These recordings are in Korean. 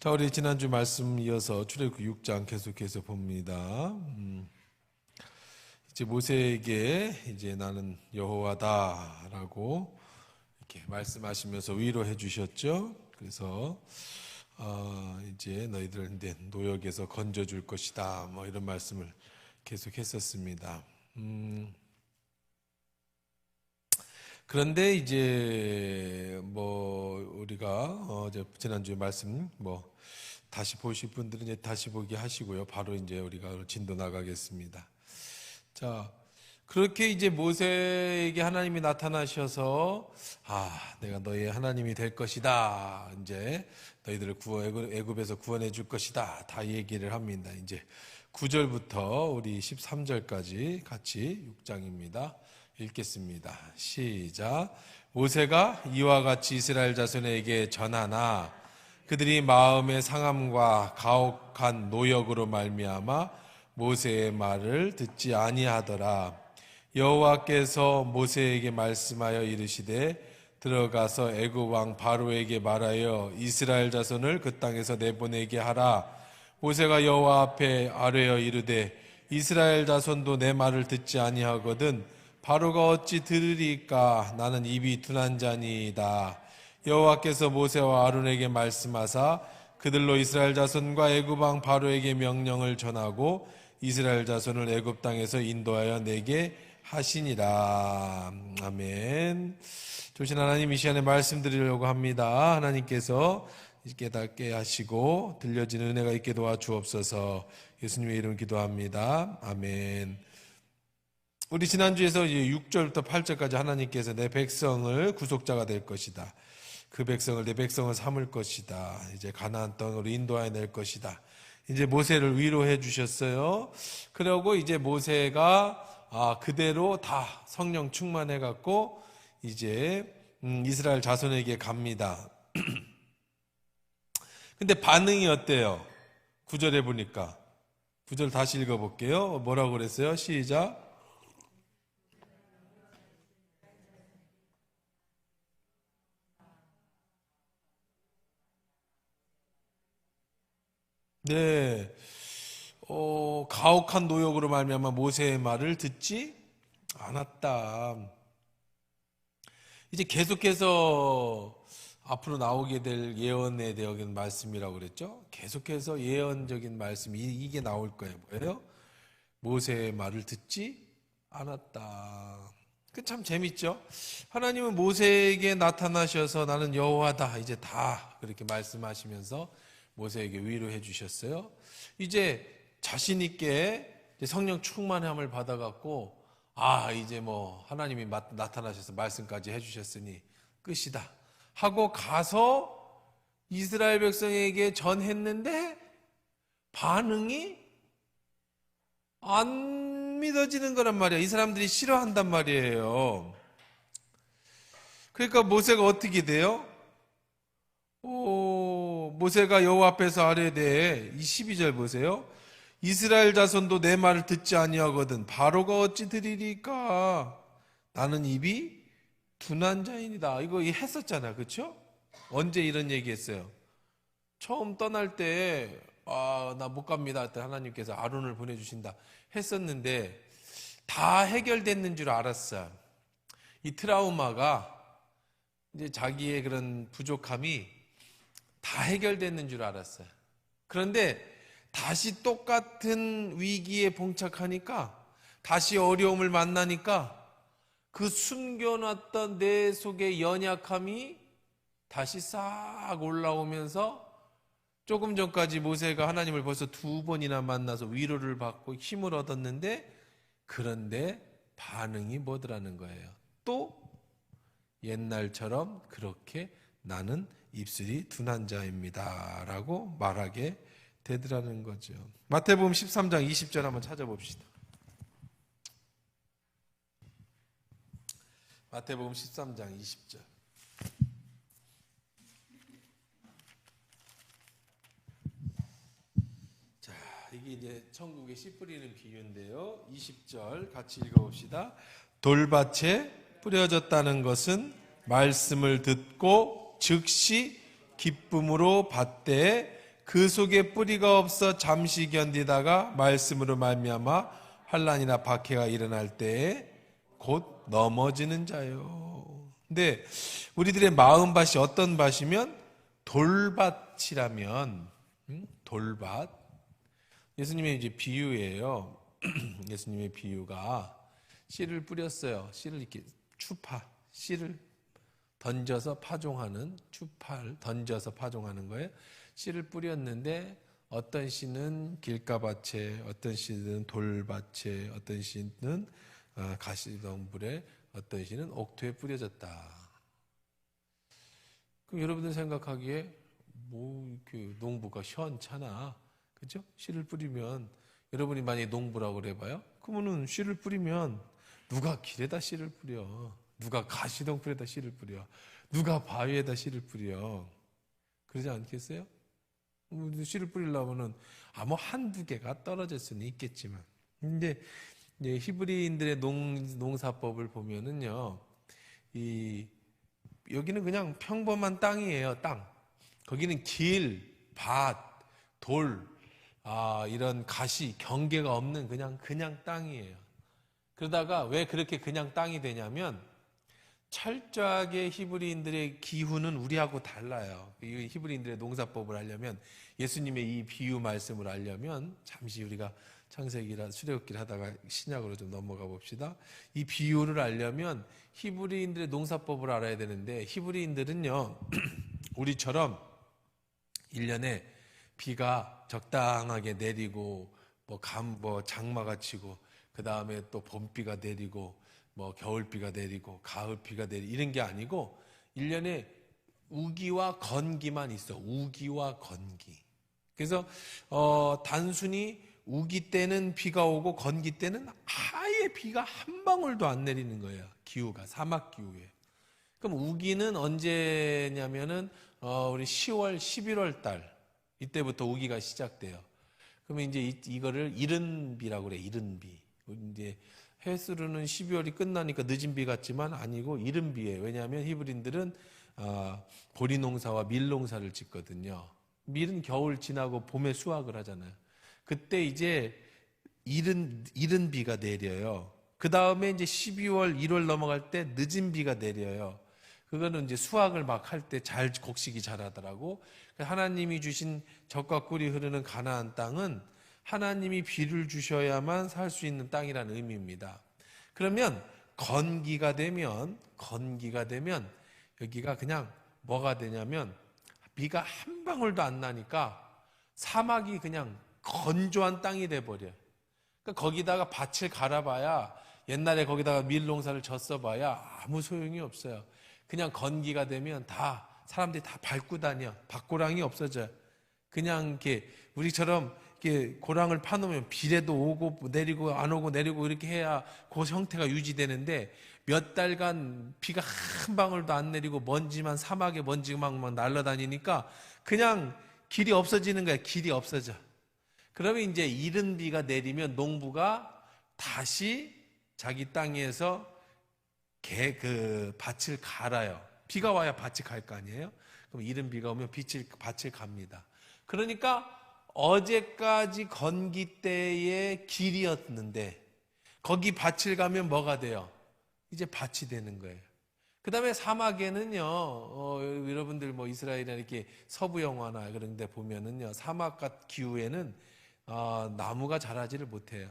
자, 우리 지난주 말씀 이어서 출애굽기 6장 계속해서 봅니다. 이제 모세에게 이제 나는 여호와다라고 이렇게 말씀하시면서 위로해 주셨죠. 그래서 이제 너희들을 노역에서 건져 줄 것이다. 뭐 이런 말씀을 계속했었습니다. 그런데 이제 뭐 우리가 지난주에 말씀 다시 보실 분들은 이제 다시 보기 하시고요. 바로 이제 우리가 진도 나가겠습니다. 자, 그렇게 이제 모세에게 하나님이 나타나셔서 내가 너희의 하나님이 될 것이다. 이제 너희들을 애굽에서 구원해 줄 것이다. 다 얘기를 합니다. 이제 9절부터 우리 13절까지 같이 6장입니다. 읽겠습니다. 시작. 모세가 이와 같이 이스라엘 자손에게 전하나 그들이 마음의 상함과 가혹한 노역으로 말미암아 모세의 말을 듣지 아니하더라. 여호와께서 모세에게 말씀하여 이르시되 들어가서 애굽 왕 바로에게 말하여 이스라엘 자손을 그 땅에서 내보내게 하라. 모세가 여호와 앞에 아뢰어 이르되 이스라엘 자손도 내 말을 듣지 아니하거든 바로가 어찌 들으리까? 나는 입이 둔한 자니이다. 여호와께서 모세와 아론에게 말씀하사 그들로 이스라엘 자손과 애굽 왕 바로에게 명령을 전하고 이스라엘 자손을 애굽 땅에서 인도하여 내게 하시니라. 아멘. 조신 하나님, 이 시간에 말씀드리려고 합니다. 하나님께서 깨닫게 하시고 들려지는 은혜가 있게 도와주옵소서. 예수님의 이름 기도합니다. 아멘. 우리 지난주에서 6절부터 8절까지 하나님께서 내 백성을 구속자가 될 것이다. 그 백성을 내 백성을 삼을 것이다. 이제 가나안 땅으로 인도하여 낼 것이다. 이제 모세를 위로해 주셨어요. 그러고 이제 모세가 그대로 다 성령 충만해 갖고 이제 이스라엘 자손에게 갑니다. 근데 반응이 어때요? 9절에 보니까 9절 다시 읽어볼게요. 뭐라고 그랬어요? 시작. 네, 가혹한 노역으로 말미암아 모세의 말을 듣지 않았다. 이제 계속해서 앞으로 나오게 될 예언에 대한 말씀이라고 그랬죠. 계속해서 예언적인 말씀이 이게 나올 거예요. 뭐예요? 모세의 말을 듣지 않았다. 그 참 재밌죠. 하나님은 모세에게 나타나셔서 나는 여호와다 이제 다 그렇게 말씀하시면서 모세에게 위로해 주셨어요. 이제 자신 있게 성령 충만함을 받아갖고 이제 뭐 하나님이 나타나셔서 말씀까지 해주셨으니 끝이다 하고 가서 이스라엘 백성에게 전했는데 반응이 안 믿어지는 거란 말이에요. 이 사람들이 싫어한단 말이에요. 그러니까 모세가 어떻게 돼요? 모세가 여호와 앞에서 아뢰되 12절 보세요. 이스라엘 자손도 내 말을 듣지 아니하거든 바로가 어찌 들으리까? 나는 입이 둔한 자이니다. 이거 했었잖아, 그렇죠? 언제 이런 얘기했어요? 처음 떠날 때 나 못 갑니다. 그때 하나님께서 아론을 보내주신다 했었는데 다 해결됐는 줄 알았어요. 이 트라우마가 이제 자기의 그런 부족함이 다 해결됐는 줄 알았어요. 그런데 다시 똑같은 위기에 봉착하니까 다시 어려움을 만나니까 그 숨겨놨던 내 속의 연약함이 다시 싹 올라오면서 조금 전까지 모세가 하나님을 벌써 2번이나 만나서 위로를 받고 힘을 얻었는데 그런데 반응이 뭐더라는 거예요. 또 옛날처럼 그렇게 나는 입술이 둔한 자입니다 라고 말하게 되더라는 거죠. 마태복음 13장 20절 한번 찾아봅시다. 마태복음 13장 20절. 자, 이게 이제 천국에 씨 뿌리는 비유인데요. 20절 같이 읽어봅시다. 돌밭에 뿌려졌다는 것은 말씀을 듣고 즉시 기쁨으로 받되 그 속에 뿌리가 없어 잠시 견디다가 말씀으로 말미암아 환난이나 박해가 일어날 때에 곧 넘어지는 자요. 근데 우리들의 마음밭이 어떤 밭이면 돌밭이라면, 돌밭. 예수님의 이제 비유예요. 예수님의 비유가 씨를 뿌렸어요. 씨를 이렇게 씨를 던져서 파종하는, 추파를 던져서 파종하는 거예요. 씨를 뿌렸는데 어떤 씨는 길가밭에, 어떤 씨는 돌밭에, 어떤 씨는 가시덤불에, 어떤 씨는 옥토에 뿌려졌다. 그럼 여러분들 생각하기에 뭐 이렇게 농부가 시원찮아, 그죠? 씨를 뿌리면, 여러분이 만약에 농부라고 그래봐요. 그러면은 씨를 뿌리면 누가 길에다 씨를 뿌려, 누가 가시덤불에다 씨를 뿌려, 누가 바위에다 씨를 뿌려, 그러지 않겠어요? 씨를 뿌리려면은 뭐 한두 개가 떨어질 수는 있겠지만, 근데 이제 히브리인들의 농사법을 보면은요, 여기는 그냥 평범한 땅이에요. 땅. 거기는 길, 밭, 돌, 이런 가시, 경계가 없는 그냥 땅이에요. 그러다가 왜 그렇게 그냥 땅이 되냐면, 철저하게 히브리인들의 기후는 우리하고 달라요. 이 히브리인들의 농사법을 알려면, 예수님의 이 비유 말씀을 알려면, 잠시 우리가 창세기라 출애굽기를 하다가 신약으로 좀 넘어가 봅시다. 이 비유를 알려면 히브리인들의 농사법을 알아야 되는데, 히브리인들은요 우리처럼 1년에 비가 적당하게 내리고 장마가 치고, 그 다음에 또 봄비가 내리고, 겨울비가 내리고, 가을비가 내리고, 이런 게 아니고 1년에 우기와 건기만 있어. 우기와 건기. 그래서 단순히 우기 때는 비가 오고 건기 때는 아예 비가 한 방울도 안 내리는 거예요. 기후가 사막 기후에. 그럼 우기는 언제냐면은 우리 10월, 11월 달 이때부터 우기가 시작돼요. 그러면 이제 이거를 이른비라고 그래. 이른비. 이제 해수로는 12월이 끝나니까 늦은 비 같지만 아니고 이른비예요. 왜냐하면 히브리인들은 보리 농사와 밀 농사를 짓거든요. 밀은 겨울 지나고 봄에 수확을 하잖아요. 그때 이제 이른 비가 내려요. 그 다음에 이제 12월, 1월 넘어갈 때 늦은 비가 내려요. 그거는 이제 수확을 막 할 때 잘 곡식이 자라더라고. 하나님이 주신 젖과 꿀이 흐르는 가나안 땅은 하나님이 비를 주셔야만 살 수 있는 땅이라는 의미입니다. 그러면 건기가 되면 여기가 그냥 뭐가 되냐면 비가 한 방울도 안 나니까 사막이 그냥 건조한 땅이 돼버려요. 그러니까 거기다가 밭을 갈아봐야, 옛날에 거기다가 밀농사를 졌어봐야 아무 소용이 없어요. 그냥 건기가 되면 다 사람들이 다 밟고 다녀. 밭고랑이 없어져요. 그냥 이렇게 우리처럼 이렇게 고랑을 파놓으면 비례도 오고 내리고 안 오고 내리고 이렇게 해야 그 형태가 유지되는데, 몇 달간 비가 한 방울도 안 내리고 먼지만, 사막에 먼지만 막 날아다니니까 그냥 길이 없어지는 거야. 길이 없어져. 그러면 이제 이른 비가 내리면 농부가 다시 자기 땅에서 밭을 갈아요. 비가 와야 밭이 갈 거 아니에요? 그럼 이른 비가 오면 밭을 갑니다. 그러니까 어제까지 건기 때의 길이었는데 거기 밭을 가면 뭐가 돼요? 이제 밭이 되는 거예요. 그 다음에 사막에는요, 여러분들 이스라엘이나 이렇게 서부 영화나 그런 데 보면은요, 사막 같은 기후에는 나무가 자라지를 못해요.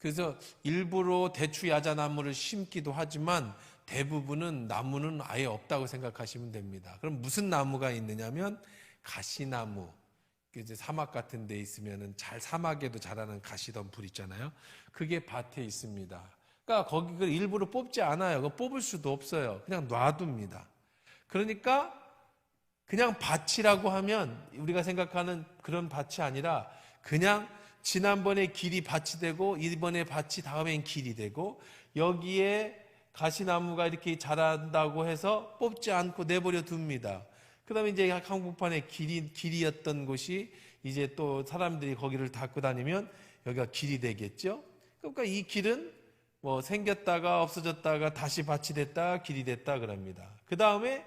그래서 일부러 대추 야자나무를 심기도 하지만 대부분은 나무는 아예 없다고 생각하시면 됩니다. 그럼 무슨 나무가 있느냐면 가시나무. 이제 사막 같은 데 있으면은 사막에도 자라는 가시덤불 있잖아요. 그게 밭에 있습니다. 그러니까 거기를 일부러 뽑지 않아요. 그거 뽑을 수도 없어요. 그냥 놔둡니다. 그러니까 그냥 밭이라고 하면 우리가 생각하는 그런 밭이 아니라 그냥 지난번에 길이 밭이 되고 이번에 밭이 다음엔 길이 되고, 여기에 가시나무가 이렇게 자란다고 해서 뽑지 않고 내버려 둡니다. 그 다음에 이제 한복판에 길이었던 곳이 이제 또 사람들이 거기를 닦고 다니면 여기가 길이 되겠죠. 그러니까 이 길은 생겼다가 없어졌다가 다시 밭이 됐다 길이 됐다 그럽니다. 그 다음에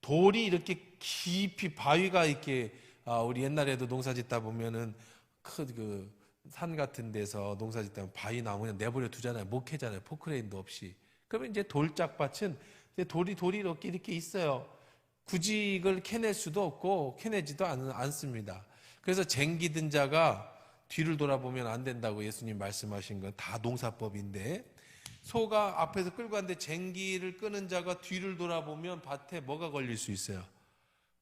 돌이 이렇게 깊이 바위가 이렇게 우리 옛날에도 농사 짓다 보면은 큰 산 같은 데서 농사 짓다 보면 바위 나무 그냥 내버려 두잖아요. 못 캐잖아요. 포크레인도 없이. 그러면 이제 돌짝밭은 이제 돌이 이렇게 있어요. 굳이 이걸 캐낼 수도 없고 캐내지도 않습니다. 그래서 쟁기든 자가 뒤를 돌아보면 안 된다고 예수님 말씀하신 건 다 농사법인데, 소가 앞에서 끌고 갔는데 쟁기를 끄는 자가 뒤를 돌아보면 밭에 뭐가 걸릴 수 있어요?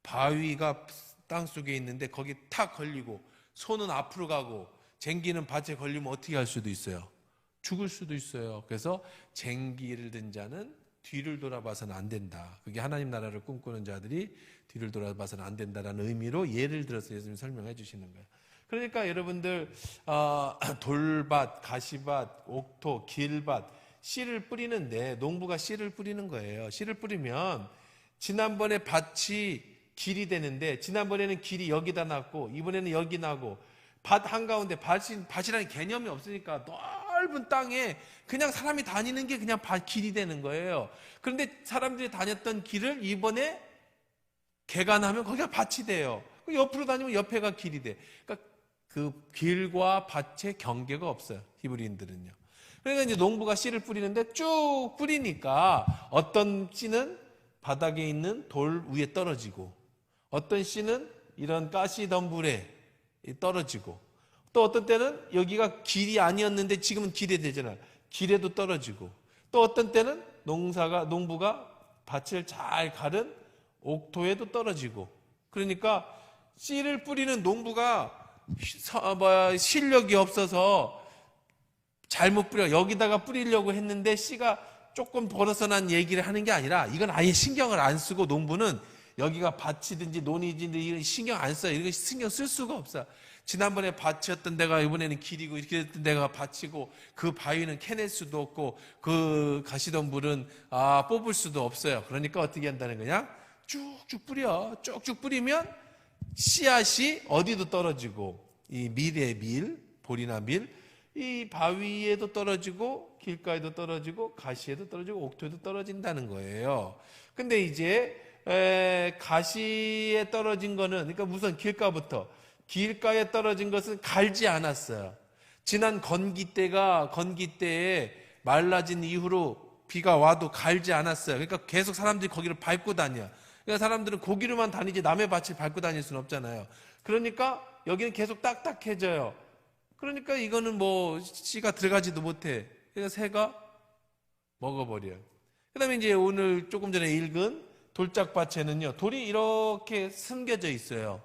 바위가 땅속에 있는데 거기 탁 걸리고, 소는 앞으로 가고 쟁기는 밭에 걸리면 어떻게 할 수도 있어요? 죽을 수도 있어요. 그래서 쟁기를 든 자는 뒤를 돌아봐서는 안 된다. 그게 하나님 나라를 꿈꾸는 자들이 뒤를 돌아봐서는 안 된다라는 의미로 예를 들어서 예수님이 설명해 주시는 거예요. 그러니까 여러분들 돌밭, 가시밭, 옥토, 길밭, 씨를 뿌리는데 농부가 씨를 뿌리는 거예요. 씨를 뿌리면 지난번에 밭이 길이 되는데, 지난번에는 길이 여기다 났고 이번에는 여기 나고, 밭 한가운데 밭이라는 개념이 없으니까 넓은 땅에 그냥 사람이 다니는 게 그냥 길이 되는 거예요. 그런데 사람들이 다녔던 길을 이번에 개간하면 거기가 밭이 돼요. 옆으로 다니면 옆에가 길이 돼. 그러니까 그 길과 밭의 경계가 없어요, 히브리인들은요. 그러니까 이제 농부가 씨를 뿌리는데 쭉 뿌리니까 어떤 씨는 바닥에 있는 돌 위에 떨어지고, 어떤 씨는 이런 가시덤불에 떨어지고, 또 어떤 때는 여기가 길이 아니었는데 지금은 길이 되잖아요. 길에도 떨어지고, 또 어떤 때는 농부가 밭을 잘 가른 옥토에도 떨어지고. 그러니까 씨를 뿌리는 농부가 실력이 없어서 잘못 여기다가 뿌리려고 했는데 씨가 조금 벌어서난 얘기를 하는 게 아니라, 이건 아예 신경을 안 쓰고 농부는 여기가 밭이든지 논이든지 이런 신경 안 써요. 이거 신경 쓸 수가 없어. 지난번에 밭이었던 데가 이번에는 길이고, 이렇게 됐던 데가 밭이고, 그 바위는 캐낼 수도 없고, 그 가시덤불은 뽑을 수도 없어요. 그러니까 어떻게 한다는 거냐? 쭉쭉 뿌려. 쭉쭉 뿌리면 씨앗이 어디도 떨어지고, 이 밀의 밀, 볼이나 밀, 이 바위에도 떨어지고, 길가에도 떨어지고, 가시에도 떨어지고, 옥토에도 떨어진다는 거예요. 근데 이제 가시에 떨어진 거는, 그러니까 우선 길가에 떨어진 것은 갈지 않았어요. 지난 건기 때에 말라진 이후로 비가 와도 갈지 않았어요. 그러니까 계속 사람들이 거기를 밟고 다녀. 그러니까 사람들은 고기로만 다니지 남의 밭을 밟고 다닐 수는 없잖아요. 그러니까 여기는 계속 딱딱해져요. 그러니까 이거는 씨가 들어가지도 못해. 그래서 새가 먹어버려요. 그 다음에 이제 오늘 조금 전에 읽은 돌짝밭에는요, 돌이 이렇게 숨겨져 있어요.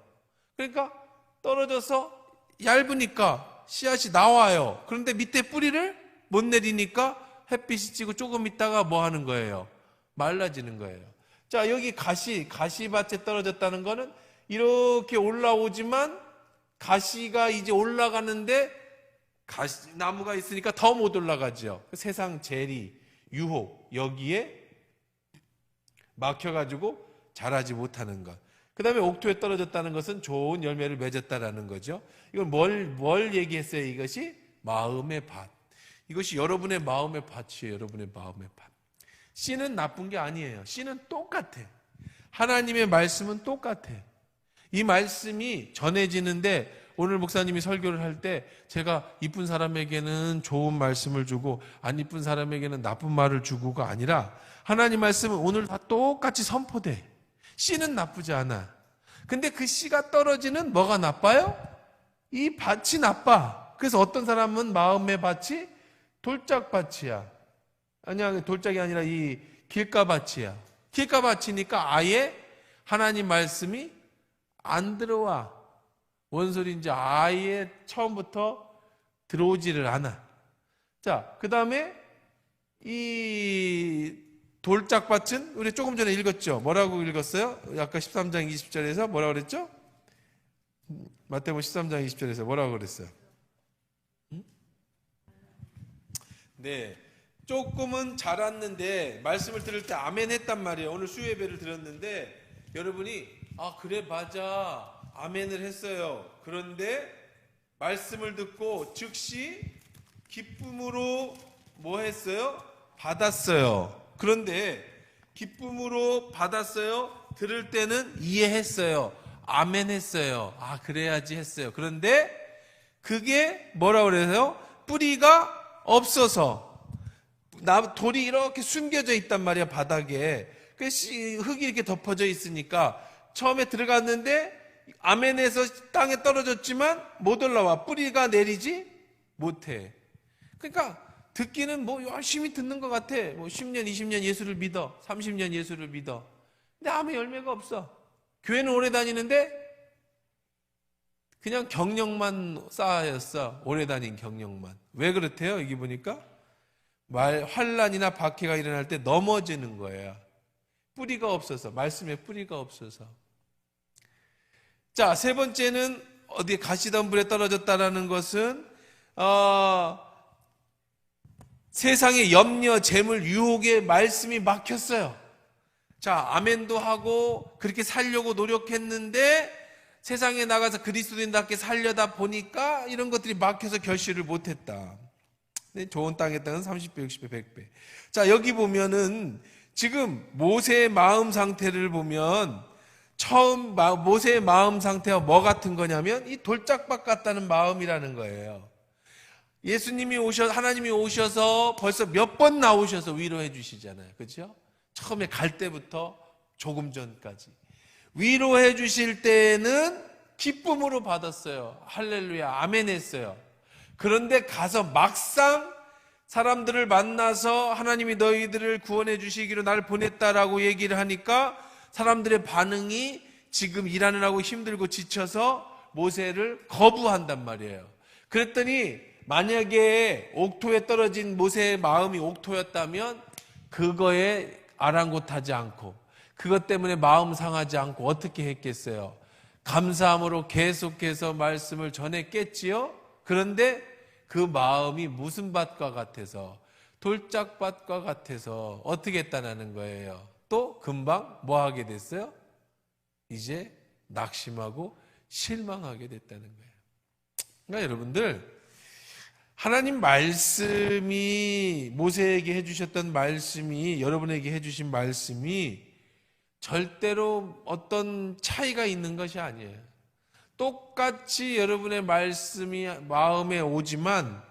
그러니까 떨어져서 얇으니까 씨앗이 나와요. 그런데 밑에 뿌리를 못 내리니까 햇빛이 찌고 조금 있다가 뭐 하는 거예요? 말라지는 거예요. 자, 여기 가시밭에 떨어졌다는 거는 이렇게 올라오지만 가시가 이제 올라가는데 나무가 있으니까 더 못 올라가죠. 세상 재리, 유혹, 여기에 막혀가지고 자라지 못하는 것. 그 다음에 옥토에 떨어졌다는 것은 좋은 열매를 맺었다라는 거죠. 이건 뭘 얘기했어요? 이것이 마음의 밭. 이것이 여러분의 마음의 밭이에요. 여러분의 마음의 밭. 씨는 나쁜 게 아니에요. 씨는 똑같아. 하나님의 말씀은 똑같아. 이 말씀이 전해지는데, 오늘 목사님이 설교를 할 때 제가 이쁜 사람에게는 좋은 말씀을 주고 안 이쁜 사람에게는 나쁜 말을 주고가 아니라, 하나님 말씀은 오늘 다 똑같이 선포돼. 씨는 나쁘지 않아. 근데 그 씨가 떨어지는 뭐가 나빠요? 이 밭이 나빠. 그래서 어떤 사람은 마음의 밭이 돌짝밭이야. 아니야, 돌짝이 아니라 이 길가밭이야. 길가밭이니까 아예 하나님 말씀이 안 들어와. 뭔 소리인지 아예 처음부터 들어오지를 않아. 자, 그 다음에 이 돌짝밭은 우리 조금 전에 읽었죠. 뭐라고 읽었어요? 아까 13장 20절에서 뭐라고 그랬죠? 마태복음 13장 20절에서 뭐라고 그랬어요? 네, 조금은 자랐는데 말씀을 들을 때 아멘 했단 말이에요. 오늘 수요 예배를 드렸는데 여러분이 그래 맞아 아멘을 했어요. 그런데 말씀을 듣고 즉시 기쁨으로 뭐 했어요? 받았어요. 그런데 기쁨으로 받았어요. 들을 때는 이해했어요. 아멘 했어요. 아, 그래야지 했어요. 그런데 그게 뭐라 그래서요? 뿌리가 없어서 돌이 이렇게 숨겨져 있단 말이야, 바닥에. 흙이 이렇게 덮어져 있으니까 처음에 들어갔는데 아멘에서 땅에 떨어졌지만 못 올라와. 뿌리가 내리지 못해. 그러니까 듣기는 뭐 열심히 듣는 것 같아. 뭐 10년, 20년 예수를 믿어. 30년 예수를 믿어. 근데 아무 열매가 없어. 교회는 오래 다니는데 그냥 경력만 쌓였어. 오래 다닌 경력만. 왜 그렇대요? 여기 보니까 환난이나 박해가 일어날 때 넘어지는 거예요. 뿌리가 없어서, 말씀에 뿌리가 없어서. 자, 세 번째는 어디에 가시덤불에 떨어졌다라는 것은 세상의 염려, 재물, 유혹에 말씀이 막혔어요. 자, 아멘도 하고 그렇게 살려고 노력했는데 세상에 나가서 그리스도인답게 살려다 보니까 이런 것들이 막혀서 결실을 못했다. 좋은 땅의 땅은 30배, 60배, 100배. 자, 여기 보면은 지금 모세의 마음 상태를 보면 처음 모세의 마음 상태가 뭐 같은 거냐면 이 돌짝밭 같다는 마음이라는 거예요. 하나님이 오셔서 벌써 몇 번 나오셔서 위로해 주시잖아요. 그렇죠? 처음에 갈 때부터 조금 전까지. 위로해 주실 때는 기쁨으로 받았어요. 할렐루야, 아멘 했어요. 그런데 가서 막상 사람들을 만나서 하나님이 너희들을 구원해 주시기로 나를 보냈다라고 얘기를 하니까 사람들의 반응이 지금 일하느라고 힘들고 지쳐서 모세를 거부한단 말이에요. 그랬더니 만약에 옥토에 떨어진 모세의 마음이 옥토였다면 그거에 아랑곳하지 않고 그것 때문에 마음 상하지 않고 어떻게 했겠어요? 감사함으로 계속해서 말씀을 전했겠지요? 그런데 그 마음이 무슨 밭과 같아서, 돌짝밭과 같아서 어떻게 했다는 거예요? 또 금방 뭐 하게 됐어요? 이제 낙심하고 실망하게 됐다는 거예요. 그러니까 여러분들, 하나님 말씀이, 모세에게 해주셨던 말씀이, 여러분에게 해주신 말씀이 절대로 어떤 차이가 있는 것이 아니에요. 똑같이 여러분의 말씀이 마음에 오지만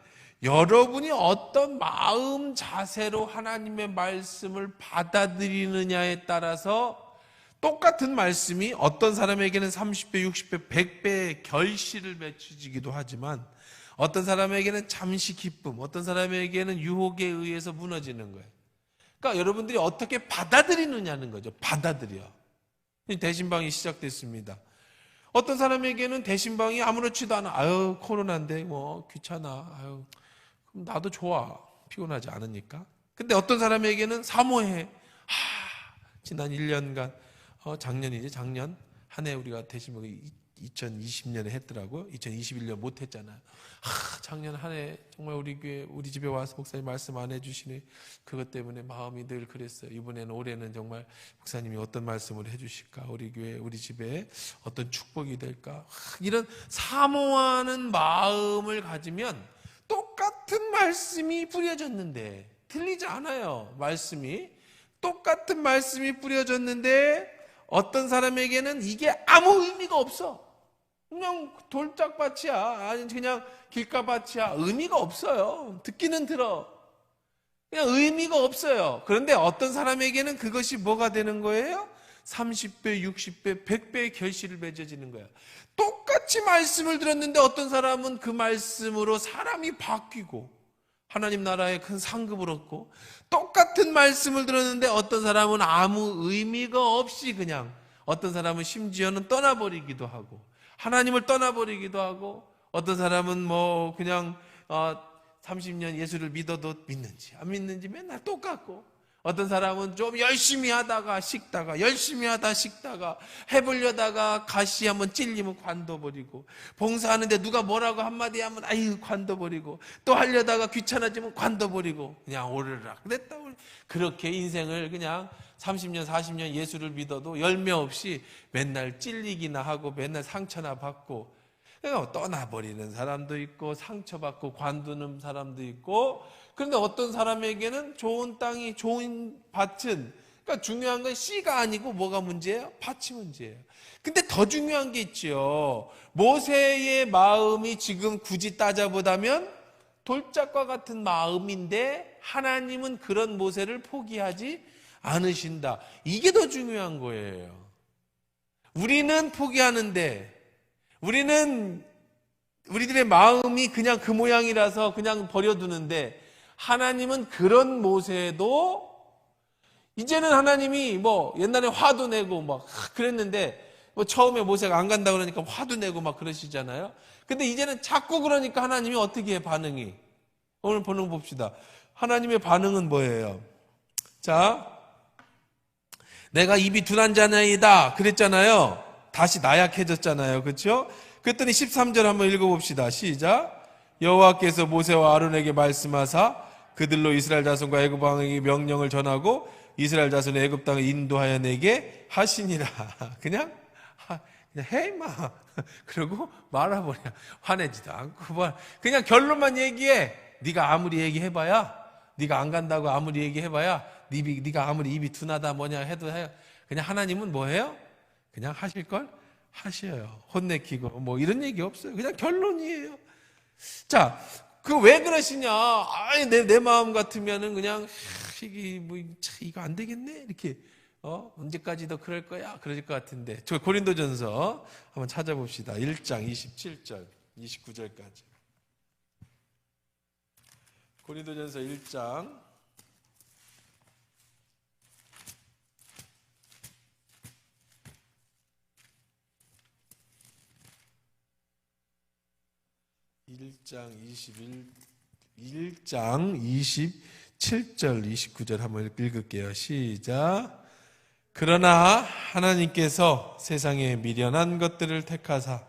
여러분이 어떤 마음 자세로 하나님의 말씀을 받아들이느냐에 따라서 똑같은 말씀이 어떤 사람에게는 30배, 60배, 100배의 결실을 맺히기도 하지만 어떤 사람에게는 잠시 기쁨, 어떤 사람에게는 유혹에 의해서 무너지는 거예요. 그러니까 여러분들이 어떻게 받아들이느냐는 거죠. 받아들여. 대신방이 시작됐습니다. 어떤 사람에게는 대신방이 아무렇지도 않아. 아유, 코로나인데 뭐 귀찮아. 아유, 그럼 나도 좋아. 피곤하지 않으니까. 근데 어떤 사람에게는 사모해. 지난 1년간 작년 한 해 우리가 대신방이 2020년에 했더라고요. 2021년 못 했잖아요. 작년 한 해 정말 우리 교회, 우리 집에 와서 목사님 말씀 안 해주시네. 그것 때문에 마음이 늘 그랬어요. 이번에는 올해는 정말 목사님이 어떤 말씀을 해주실까? 우리 교회, 우리 집에 어떤 축복이 될까? 이런 사모하는 마음을 가지면 똑같은 말씀이 뿌려졌는데 틀리지 않아요. 말씀이 똑같은 말씀이 뿌려졌는데 어떤 사람에게는 이게 아무 의미가 없어. 그냥 돌짝밭이야. 아니 그냥 길가밭이야. 의미가 없어요. 듣기는 들어. 그냥 의미가 없어요. 그런데 어떤 사람에게는 그것이 뭐가 되는 거예요? 30배, 60배, 100배의 결실을 맺어지는 거야. 똑같이 말씀을 들었는데 어떤 사람은 그 말씀으로 사람이 바뀌고 하나님 나라에 큰 상급을 얻고, 똑같은 말씀을 들었는데 어떤 사람은 아무 의미가 없이 그냥, 어떤 사람은 심지어는 떠나버리기도 하고 하나님을 떠나버리기도 하고, 어떤 사람은 뭐 그냥 30년 예수를 믿어도 믿는지 안 믿는지 맨날 똑같고, 어떤 사람은 좀 열심히 하다가 식다가, 열심히 하다 식다가, 해보려다가 가시 한번 찔리면 관둬버리고, 봉사하는데 누가 뭐라고 한마디 하면 아유 관둬버리고, 또 하려다가 귀찮아지면 관둬버리고, 그냥 오르락 그랬다. 그렇게 인생을 그냥 30년 40년 예수를 믿어도 열매 없이 맨날 찔리기나 하고 맨날 상처나 받고, 그러니까 떠나버리는 사람도 있고 상처받고 관두는 사람도 있고. 그런데 어떤 사람에게는 좋은 땅이, 좋은 밭은 그러니까 중요한 건 씨가 아니고 뭐가 문제예요? 밭이 문제예요. 근데 더 중요한 게 있죠. 모세의 마음이 지금 굳이 따져보자면 돌짝과 같은 마음인데 하나님은 그런 모세를 포기하지 않으신다. 이게 더 중요한 거예요. 우리는 포기하는데 우리들의 마음이 그냥 그 모양이라서 그냥 버려두는데 하나님은 그런 모세도 이제는 하나님이 뭐 옛날에 화도 내고 막 그랬는데 뭐 처음에 모세가 안 간다 그러니까 화도 내고 막 그러시잖아요. 근데 이제는 자꾸 그러니까 하나님이 어떻게 해 반응이? 오늘 보는 거 봅시다. 하나님의 반응은 뭐예요? 자, 내가 입이 둔한 자나이다 그랬잖아요. 다시 나약해졌잖아요. 그렇죠? 그랬더니 13절 한번 읽어봅시다. 시작. 여호와께서 모세와 아론에게 말씀하사 그들로 이스라엘 자손과 애굽 왕에게 명령을 전하고 이스라엘 자손을 애굽 땅에 인도하여 내게 하시니라. 그냥 해 임마. 그러고 말아버려. 화내지도 않고 그냥 결론만 얘기해. 네가 아무리 얘기해봐야 네가 안 간다고 아무리 얘기해봐야 네가 아무리 입이 둔하다 뭐냐 해도 해요. 그냥 하나님은 뭐해요? 그냥 하실 걸 하셔요. 혼내키고 뭐 이런 얘기 없어요. 그냥 결론이에요. 자, 그 왜 그러시냐? 아이 내 마음 같으면은 그냥 이거 안 되겠네 이렇게 언제까지도 그럴 거야 그러실 것 같은데 저 고린도전서 한번 찾아봅시다. 1장 27절 29절까지. 고린도전서 1장 1장 27절 29절 한번 읽을게요. 시작. 그러나 하나님께서 세상에 미련한 것들을 택하사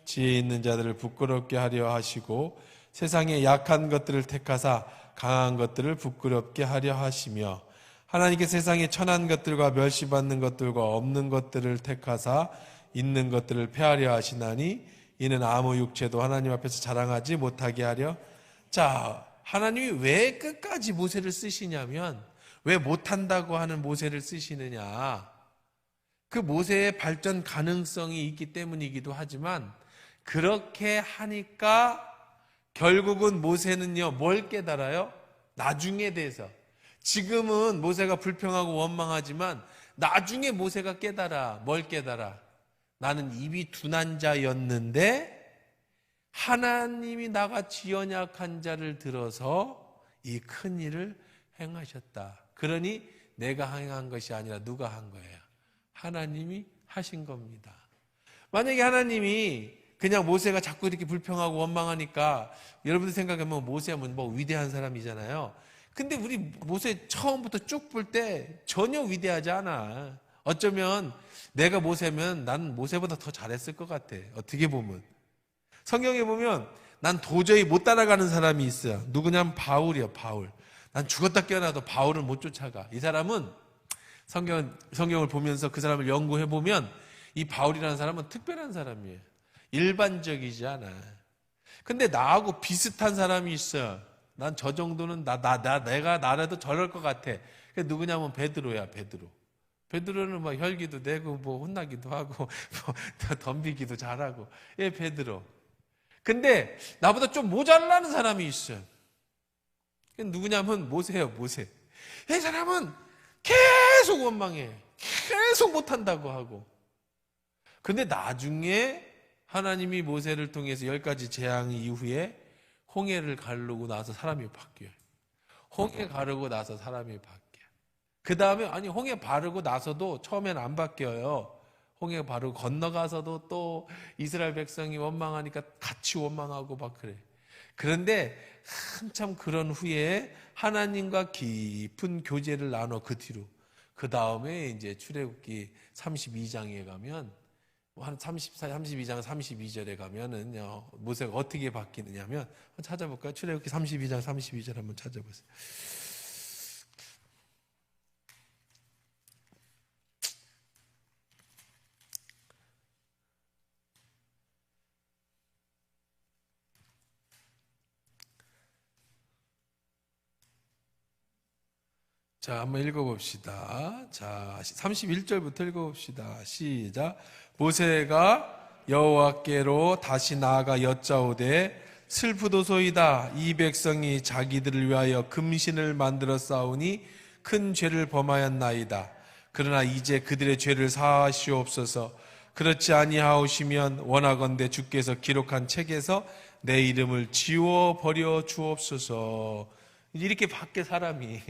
지혜 있는 자들을 부끄럽게 하려 하시고 세상에 약한 것들을 택하사 강한 것들을 부끄럽게 하려 하시며 하나님께 세상에 천한 것들과 멸시받는 것들과 없는 것들을 택하사 있는 것들을 폐하려 하시나니 이는 아무 육체도 하나님 앞에서 자랑하지 못하게 하려. 자, 하나님이 왜 끝까지 모세를 쓰시냐면 왜 못한다고 하는 모세를 쓰시느냐. 그 모세의 발전 가능성이 있기 때문이기도 하지만 그렇게 하니까 결국은 모세는요 뭘 깨달아요? 나중에 돼서. 지금은 모세가 불평하고 원망하지만 나중에 모세가 깨달아. 뭘 깨달아? 나는 입이 둔한 자였는데 하나님이 나같이 연약한 자를 들어서 이 큰 일을 행하셨다. 그러니 내가 행한 것이 아니라 누가 한 거예요? 하나님이 하신 겁니다. 만약에 하나님이 그냥 모세가 자꾸 이렇게 불평하고 원망하니까 여러분들 생각하면 모세하면 뭐 위대한 사람이잖아요. 근데 우리 모세 처음부터 쭉 볼 때 전혀 위대하지 않아. 어쩌면 내가 모세면 난 모세보다 더 잘했을 것 같아. 어떻게 보면. 성경에 보면 난 도저히 못 따라가는 사람이 있어요. 누구냐면 바울이야, 바울. 난 죽었다 깨어나도 바울을 못 쫓아가. 이 사람은 성경을 보면서 그 사람을 연구해보면 이 바울이라는 사람은 특별한 사람이에요. 일반적이지 않아. 근데 나하고 비슷한 사람이 있어. 난 저 정도는 내가 나라도 저럴 것 같아. 그게 누구냐면 베드로야, 베드로. 베드로는 막 혈기도 내고 뭐 혼나기도 하고 뭐 덤비기도 잘하고. 예, 베드로. 근데 나보다 좀 모자라는 사람이 있어요. 누구냐면 모세예요, 모세. 이 사람은 계속 원망해. 계속 못한다고 하고. 근데 나중에 하나님이 모세를 통해서 10가지 재앙 이후에 홍해를 가르고 나서 사람이 바뀌어요. 홍해 가르고 나서 사람이 바뀌어요. 그 다음에 홍해 바르고 나서도 처음엔 안 바뀌어요. 홍해 바르고 건너가서도 또 이스라엘 백성이 원망하니까 같이 원망하고 막 그래. 그런데 한참 그런 후에 하나님과 깊은 교제를 나눠 그 뒤로. 그 다음에 이제 출애굽기 32장에 가면 한 32장 32절에 가면은요 모세가 어떻게 바뀌느냐면 한번 찾아볼까요? 출애굽기 32장 32절 한번 찾아보세요. 자, 한번 읽어봅시다. 자, 31절부터 읽어봅시다. 시작. 모세가 여호와께로 다시 나아가 여짜오되 슬프도소이다. 이 백성이 자기들을 위하여 금신을 만들어 싸우니 큰 죄를 범하였나이다. 그러나 이제 그들의 죄를 사하시옵소서. 그렇지 아니하오시면 원하건대 주께서 기록한 책에서 내 이름을 지워버려 주옵소서. 이렇게 밖에 사람이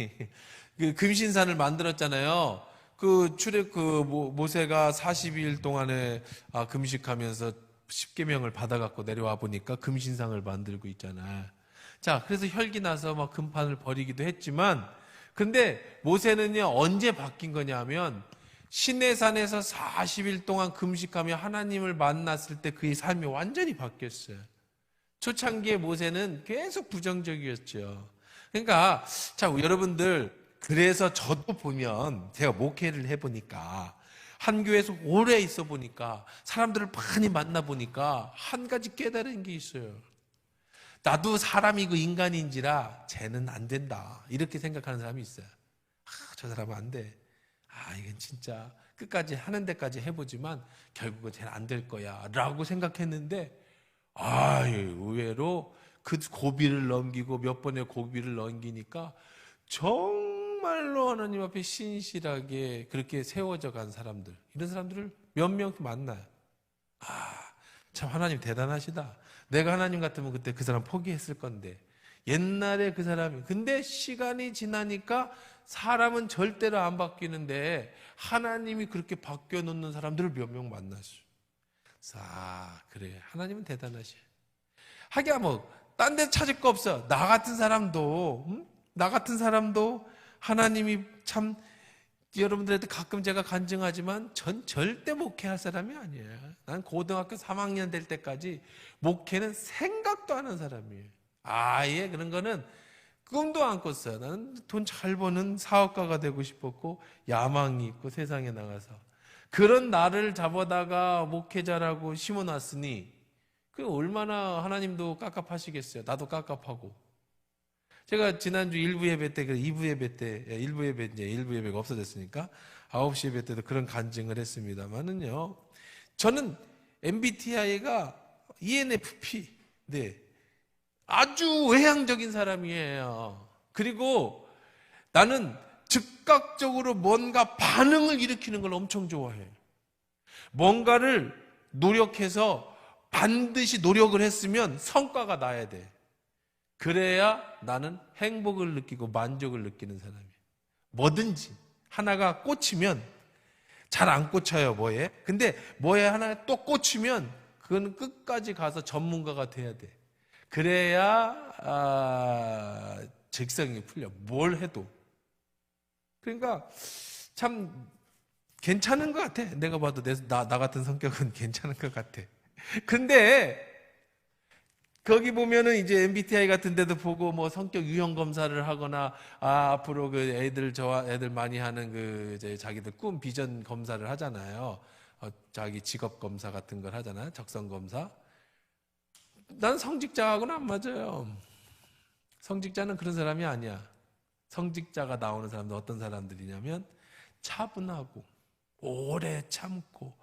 그 금신산을 만들었잖아요. 모세가 40일 동안에 금식하면서 십계명을 받아갖고 내려와 보니까 금신상을 만들고 있잖아. 자, 그래서 혈기 나서 막 금판을 버리기도 했지만, 근데 모세는요 언제 바뀐 거냐면 시내산에서 40일 동안 금식하며 하나님을 만났을 때 그의 삶이 완전히 바뀌었어요. 초창기에 모세는 계속 부정적이었죠. 그러니까 자, 여러분들, 그래서 저도 보면 제가 목회를 해보니까 한 교회에서 오래 있어 보니까 사람들을 많이 만나 보니까 한 가지 깨달은 게 있어요. 나도 사람이고 인간인지라 쟤는 안 된다 이렇게 생각하는 사람이 있어요. 저 사람은 안 돼. 이건 진짜 끝까지 하는 데까지 해보지만 결국은 쟤는 안 될 거야 라고 생각했는데 의외로 그 고비를 넘기고 몇 번의 고비를 넘기니까 정말로 하나님 앞에 신실하게 그렇게 세워져 간 사람들, 이런 사람들을 몇 명 만나요. 참 하나님 대단하시다. 내가 하나님 같으면 그때 그 사람 포기했을 건데, 옛날에 그 사람이, 근데 시간이 지나니까 사람은 절대로 안 바뀌는데 하나님이 그렇게 바뀌어 놓는 사람들을 몇 명 만났어요. 그래, 하나님은 대단하셔. 하기야 딴 데 찾을 거 없어. 나 같은 사람도 하나님이 참, 여러분들한테 가끔 제가 간증하지만 전 절대 목회할 사람이 아니에요. 난 고등학교 3학년 될 때까지 목회는 생각도 안 한 사람이에요. 아예 그런 거는 꿈도 안 꿨어요. 나는 돈 잘 버는 사업가가 되고 싶었고 야망이 있고 세상에 나가서 그런 나를 잡아다가 목회자라고 심어놨으니 그 얼마나 하나님도 깝깝하시겠어요. 나도 깝깝하고. 제가 지난주 1부 예배 때, 2부 예배 때, 1부 예배가 없어졌으니까 9시 예배 때도 그런 간증을 했습니다만은요, 저는 MBTI가 ENFP, 아주 외향적인 사람이에요. 그리고 나는 즉각적으로 뭔가 반응을 일으키는 걸 엄청 좋아해요. 뭔가를 노력해서 반드시 노력을 했으면 성과가 나야 돼. 그래야 나는 행복을 느끼고 만족을 느끼는 사람이에요. 뭐든지 하나가 꽂히면, 잘 안 꽂혀요 뭐에. 근데 뭐에 하나 또 꽂히면 그건 끝까지 가서 전문가가 돼야 돼. 그래야 직성이 풀려. 뭘 해도. 그러니까 참 괜찮은 것 같아. 내가 봐도 나 같은 성격은 괜찮은 것 같아. 근데 거기 보면은 이제 MBTI 같은 데도 보고 뭐 성격 유형 검사를 하거나 앞으로 그 애들 많이 하는 그 이제 자기들 꿈 비전 검사를 하잖아요. 자기 직업 검사 같은 걸 하잖아요. 적성 검사. 난 성직자하고는 안 맞아요. 성직자는 그런 사람이 아니야. 성직자가 나오는 사람들 어떤 사람들이냐면 차분하고 오래 참고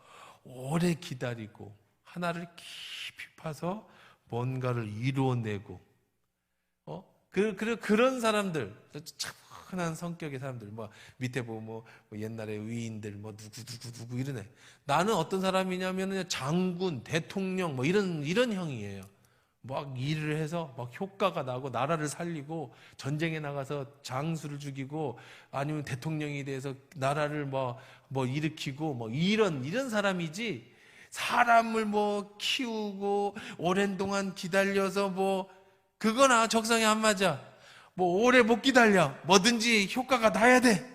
오래 기다리고 하나를 깊이 파서 뭔가를 이루어내고, 그런 사람들, 차분한 성격의 사람들, 밑에 보면 옛날에 위인들, 누구 이러네. 나는 어떤 사람이냐면 장군, 대통령, 이런 형이에요. 막 일을 해서 막 효과가 나고 나라를 살리고 전쟁에 나가서 장수를 죽이고 아니면 대통령이 돼서 나라를 일으키고 이런 사람이지, 사람을 키우고 오랜 동안 기다려서 그거나 적성에 안 맞아. 오래 못 기다려. 뭐든지 효과가 나야 돼.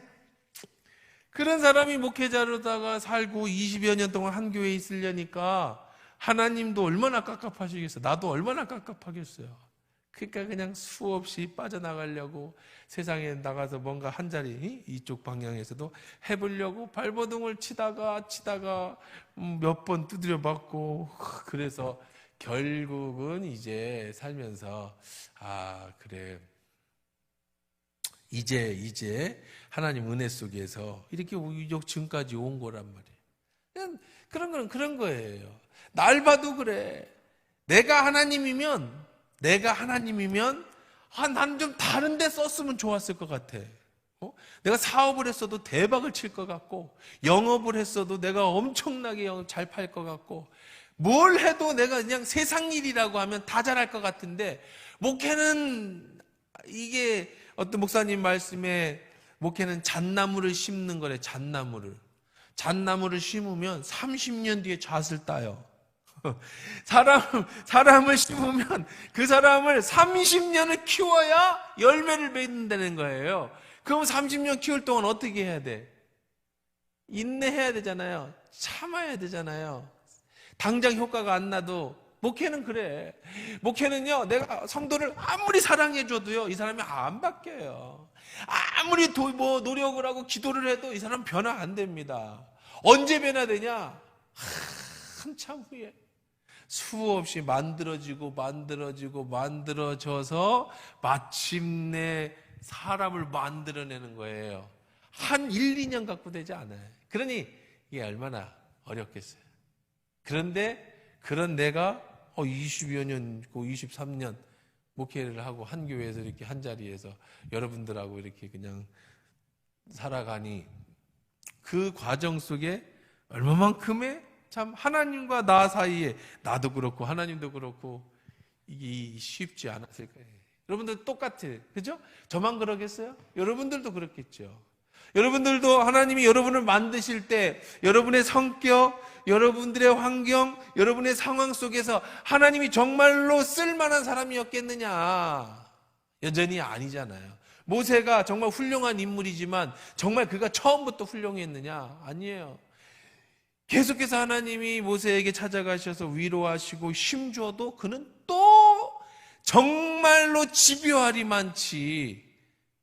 그런 사람이 목회자로다가 살고 20여 년 동안 한 교회에 있으려니까 하나님도 얼마나 깝깝하시겠어요. 나도 얼마나 깝깝하겠어요. 그러니까 그냥 수없이 빠져나가려고 세상에 나가서 뭔가 한 자리 이쪽 방향에서도 해보려고 발버둥을 치다가 몇 번 두드려 맞고, 그래서 결국은 이제 살면서 그래, 이제 하나님 은혜 속에서 이렇게 우리족 지금까지 온 거란 말이에요. 그런 거예요. 날 봐도 그래. 내가 하나님이면 나는 좀 다른 데 썼으면 좋았을 것 같아. 내가 사업을 했어도 대박을 칠 것 같고, 영업을 했어도 내가 엄청나게 잘 팔 것 같고, 뭘 해도 내가 그냥 세상 일이라고 하면 다 잘할 것 같은데, 목회는 이게 어떤 목사님 말씀에 목회는 잣나무를 심는 거래. 잣나무를 심으면 30년 뒤에 잣을 따요. 사람을 심으면 그 사람을 30년을 키워야 열매를 맺는다는 거예요. 그럼 30년 키울 동안 어떻게 해야 돼? 인내해야 되잖아요. 참아야 되잖아요. 당장 효과가 안 나도. 목회는 그래. 목회는요, 내가 성도를 아무리 사랑해줘도요, 이 사람이 안 바뀌어요. 아무리 노력을 하고 기도를 해도 이 사람 변화 안 됩니다. 언제 변화되냐? 한참 후에. 수없이 만들어져서 마침내 사람을 만들어내는 거예요. 한 1, 2년 갖고 되지 않아요. 그러니 이게 얼마나 어렵겠어요. 그런데 그런 내가 20여 년, 23년 목회를 하고 한 교회에서 이렇게 한 자리에서 여러분들하고 이렇게 그냥 살아가니 그 과정 속에 얼마만큼의 참 하나님과 나 사이에 나도 그렇고 하나님도 그렇고 이게 쉽지 않았을 거예요. 여러분들 똑같아요. 그죠? 저만 그러겠어요? 여러분들도 그렇겠죠. 여러분들도 하나님이 여러분을 만드실 때 여러분의 성격, 여러분들의 환경, 여러분의 상황 속에서 하나님이 정말로 쓸만한 사람이었겠느냐? 여전히 아니잖아요. 모세가 정말 훌륭한 인물이지만 정말 그가 처음부터 훌륭했느냐? 아니에요. 계속해서 하나님이 모세에게 찾아가셔서 위로하시고 힘줘도 그는 또 정말로 집요하리만치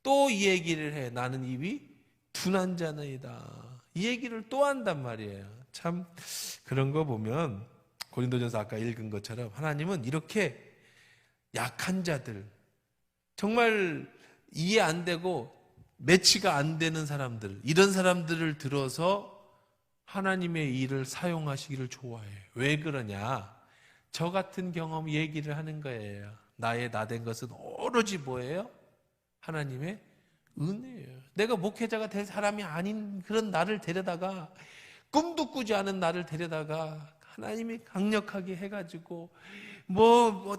또 이 얘기를 해. 나는 입이 둔한 자나이다. 이 얘기를 또 한단 말이에요. 참 그런 거 보면 고린도전서 아까 읽은 것처럼 하나님은 이렇게 약한 자들, 정말 이해 안 되고 매치가 안 되는 사람들, 이런 사람들을 들어서 하나님의 일을 사용하시기를 좋아해요. 왜 그러냐? 저 같은 경험 얘기를 하는 거예요. 나의 나된 것은 오로지 뭐예요? 하나님의 은혜예요. 내가 목회자가 될 사람이 아닌 그런 나를 데려다가, 꿈도 꾸지 않은 나를 데려다가 하나님이 강력하게 해가지고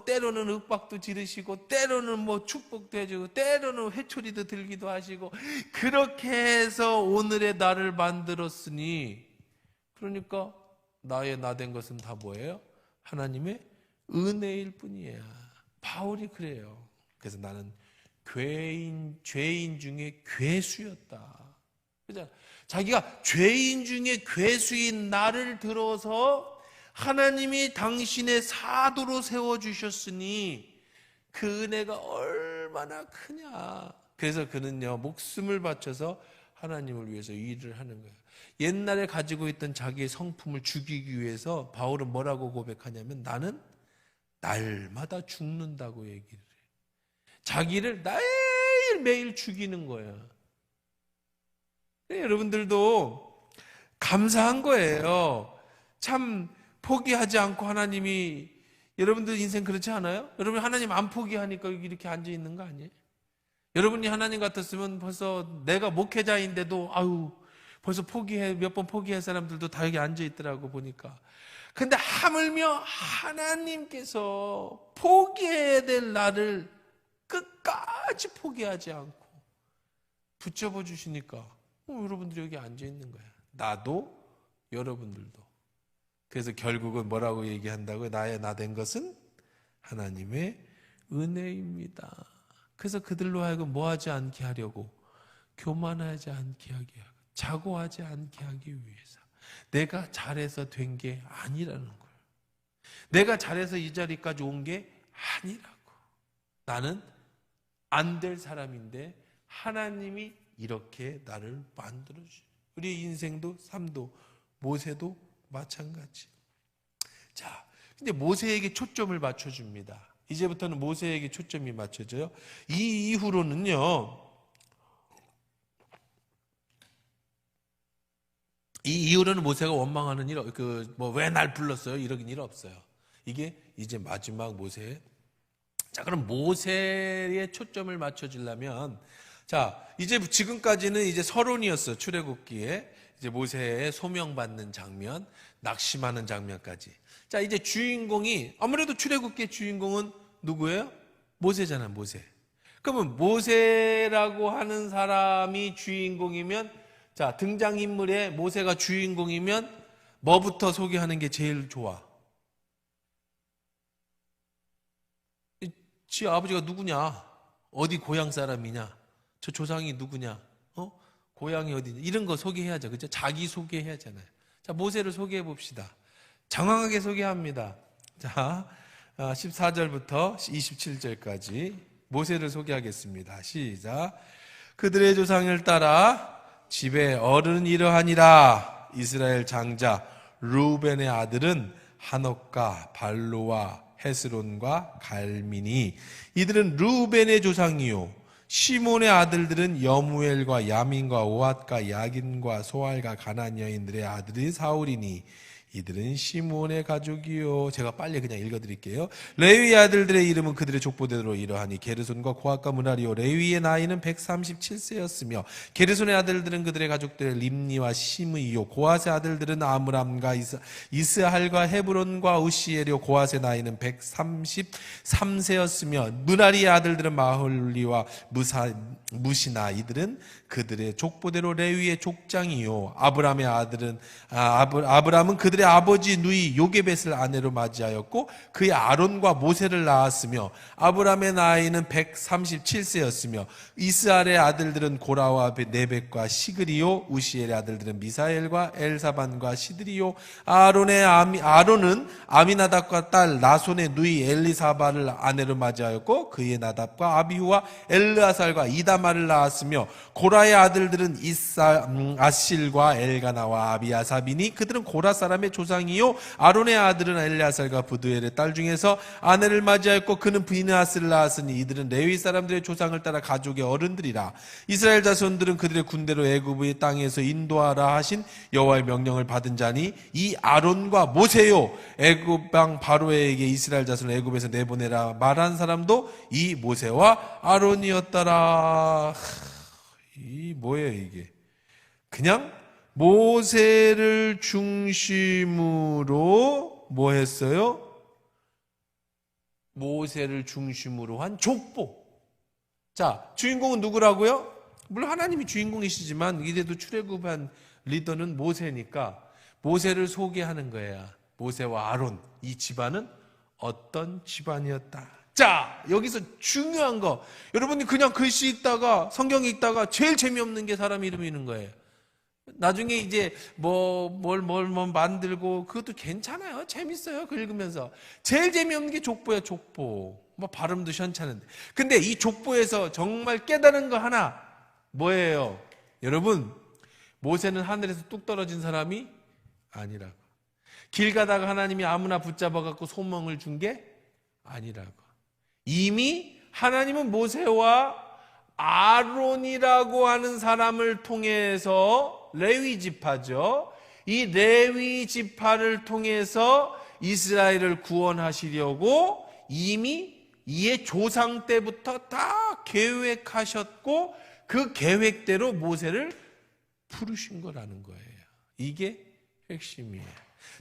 때로는 윽박도 지르시고, 때로는 축복도 해주고, 때로는 회초리도 들기도 하시고, 그렇게 해서 오늘의 나를 만들었으니, 그러니까 나의 나된 것은 다 뭐예요? 하나님의 은혜일 뿐이에요. 바울이 그래요. 그래서 나는 죄인 중에 괴수였다. 그죠? 자기가 죄인 중에 괴수인 나를 들어서 하나님이 당신의 사도로 세워주셨으니 그 은혜가 얼마나 크냐. 그래서 그는요, 목숨을 바쳐서 하나님을 위해서 일을 하는 거예요. 옛날에 가지고 있던 자기의 성품을 죽이기 위해서 바울은 뭐라고 고백하냐면, 나는 날마다 죽는다고 얘기를 해요. 자기를 매일매일 죽이는 거예요. 여러분들도 감사한 거예요. 참 포기하지 않고 하나님이, 여러분들 인생 그렇지 않아요? 여러분 하나님 안 포기하니까 이렇게 앉아있는 거 아니에요? 여러분이 하나님 같았으면 벌써, 내가 목회자인데도 벌써 몇 번 포기할 사람들도 다 여기 앉아있더라고 보니까. 근데 하물며 하나님께서 포기해야 될 나를 끝까지 포기하지 않고 붙잡아 주시니까 여러분들이 여기 앉아있는 거야. 나도 여러분들도. 그래서 결국은 뭐라고 얘기한다고요? 나의 나된 것은 하나님의 은혜입니다. 그래서 그들로 하여금 뭐하지 않게 하려고, 교만하지 않게 하게 하고, 자고하지 않게 하기 위해서. 내가 잘해서 된 게 아니라는 거예요. 내가 잘해서 이 자리까지 온 게 아니라고. 나는 안 될 사람인데 하나님이 이렇게 나를 만들어주셔요. 우리 인생도 삶도 모세도 마찬가지. 자, 근데 모세에게 초점을 맞춰줍니다. 이제부터는 모세에게 초점이 맞춰져요. 이 이후로는요, 이 이후로는 모세가 원망하는 일, 왜 날 불렀어요? 이런 일 없어요. 이게 이제 마지막 모세. 자, 그럼 모세의 초점을 맞춰주려면, 자, 이제 지금까지는 이제 서론이었어. 출애굽기에 이제 모세의 소명받는 장면, 낙심하는 장면까지. 자, 이제 주인공이, 아무래도 출애굽기의 주인공은 누구예요? 모세잖아, 모세. 그러면 모세라고 하는 사람이 주인공이면, 자, 등장인물에 모세가 주인공이면 뭐부터 소개하는 게 제일 좋아? 지 아버지가 누구냐? 어디 고향 사람이냐? 저 조상이 누구냐? 고향이 어디냐? 이런 거 소개해야죠. 그죠? 자기 소개해야 하잖아요. 자, 모세를 소개해 봅시다. 장황하게 소개합니다. 자, 14절부터 27절까지 모세를 소개하겠습니다. 시작. 그들의 조상을 따라 집에 어른 이러하니라. 이스라엘 장자 루벤의 아들은 하녹과 발로와 헤스론과 갈미니. 이들은 루벤의 조상이요. 시몬의 아들들은 여무엘과 야민과 오앗과 야긴과 소알과 가나안 여인들의 아들이 사울이니. 이들은 시몬의 가족이요. 제가 빨리 그냥 읽어드릴게요. 레위의 아들들의 이름은 그들의 족보대로 이러하니 게르손과 고핫과 무라리요. 레위의 나이는 137세였으며 게르손의 아들들은 그들의 가족들의 림니와 시므이요. 고핫의 아들들은 아므람과 이스할과 헤브론과 우시엘이요. 고핫의 나이는 133세였으며 무라리의 아들들은 마홀리와 무시나. 이들은 그들의 족보대로 레위의 족장이요. 아브람의 아들은 아브람은 그들의 아버지 누이 요게벳을 아내로 맞이하였고 그의 아론과 모세를 낳았으며 아브람의 나이는 137세였으며 이스할의 아들들은 고라와 네벡과 시그리요. 우시엘의 아들들은 미사엘과 엘사반과 시드리요. 아론은 아미나답과 딸 나손의 누이 엘리사바를 아내로 맞이하였고 그의 나답과 아비후와 엘르아살과 이다마를 낳았으며 고라의 아들들은 아실과 엘가나와 아비아사비니. 그들은 고라 사람의 조상이요. 아론의 아들은 엘리아살과 부두엘의 딸 중에서 아내를 맞이하였고 그는 비느하스를 낳았으니. 이들은 레위 사람들의 조상을 따라 가족의 어른들이라. 이스라엘 자손들은 그들의 군대로 애굽의 땅에서 인도하라 하신 여호와의 명령을 받은 자니 이 아론과 모세요. 애굽 왕 바로에게 이스라엘 자손을 애굽에서 내보내라 말한 사람도 이 모세와 아론이었더라. 이 뭐예요 이게? 그냥 모세를 중심으로 뭐 했어요? 모세를 중심으로 한 족보. 자, 주인공은 누구라고요? 물론 하나님이 주인공이시지만 이래도 출애굽한 리더는 모세니까 모세를 소개하는 거야. 모세와 아론, 이 집안은 어떤 집안이었다. 자, 여기서 중요한 거. 여러분이 그냥 글씨 읽다가 성경 읽다가 제일 재미없는 게 사람 이름 읽는 거예요. 나중에 이제 뭘 만들고 그것도 괜찮아요. 재밌어요. 그 읽으면서. 제일 재미없는 게 족보야, 족보. 발음도 시원찮은데. 근데 이 족보에서 정말 깨달은 거 하나 뭐예요? 여러분, 모세는 하늘에서 뚝 떨어진 사람이 아니라고. 길 가다가 하나님이 아무나 붙잡아 갖고 소망을 준 게 아니라고. 이미 하나님은 모세와 아론이라고 하는 사람을 통해서 레위 지파죠. 이 레위 지파를 통해서 이스라엘을 구원하시려고 이미 이의 조상 때부터 다 계획하셨고 그 계획대로 모세를 부르신 거라는 거예요. 이게 핵심이에요.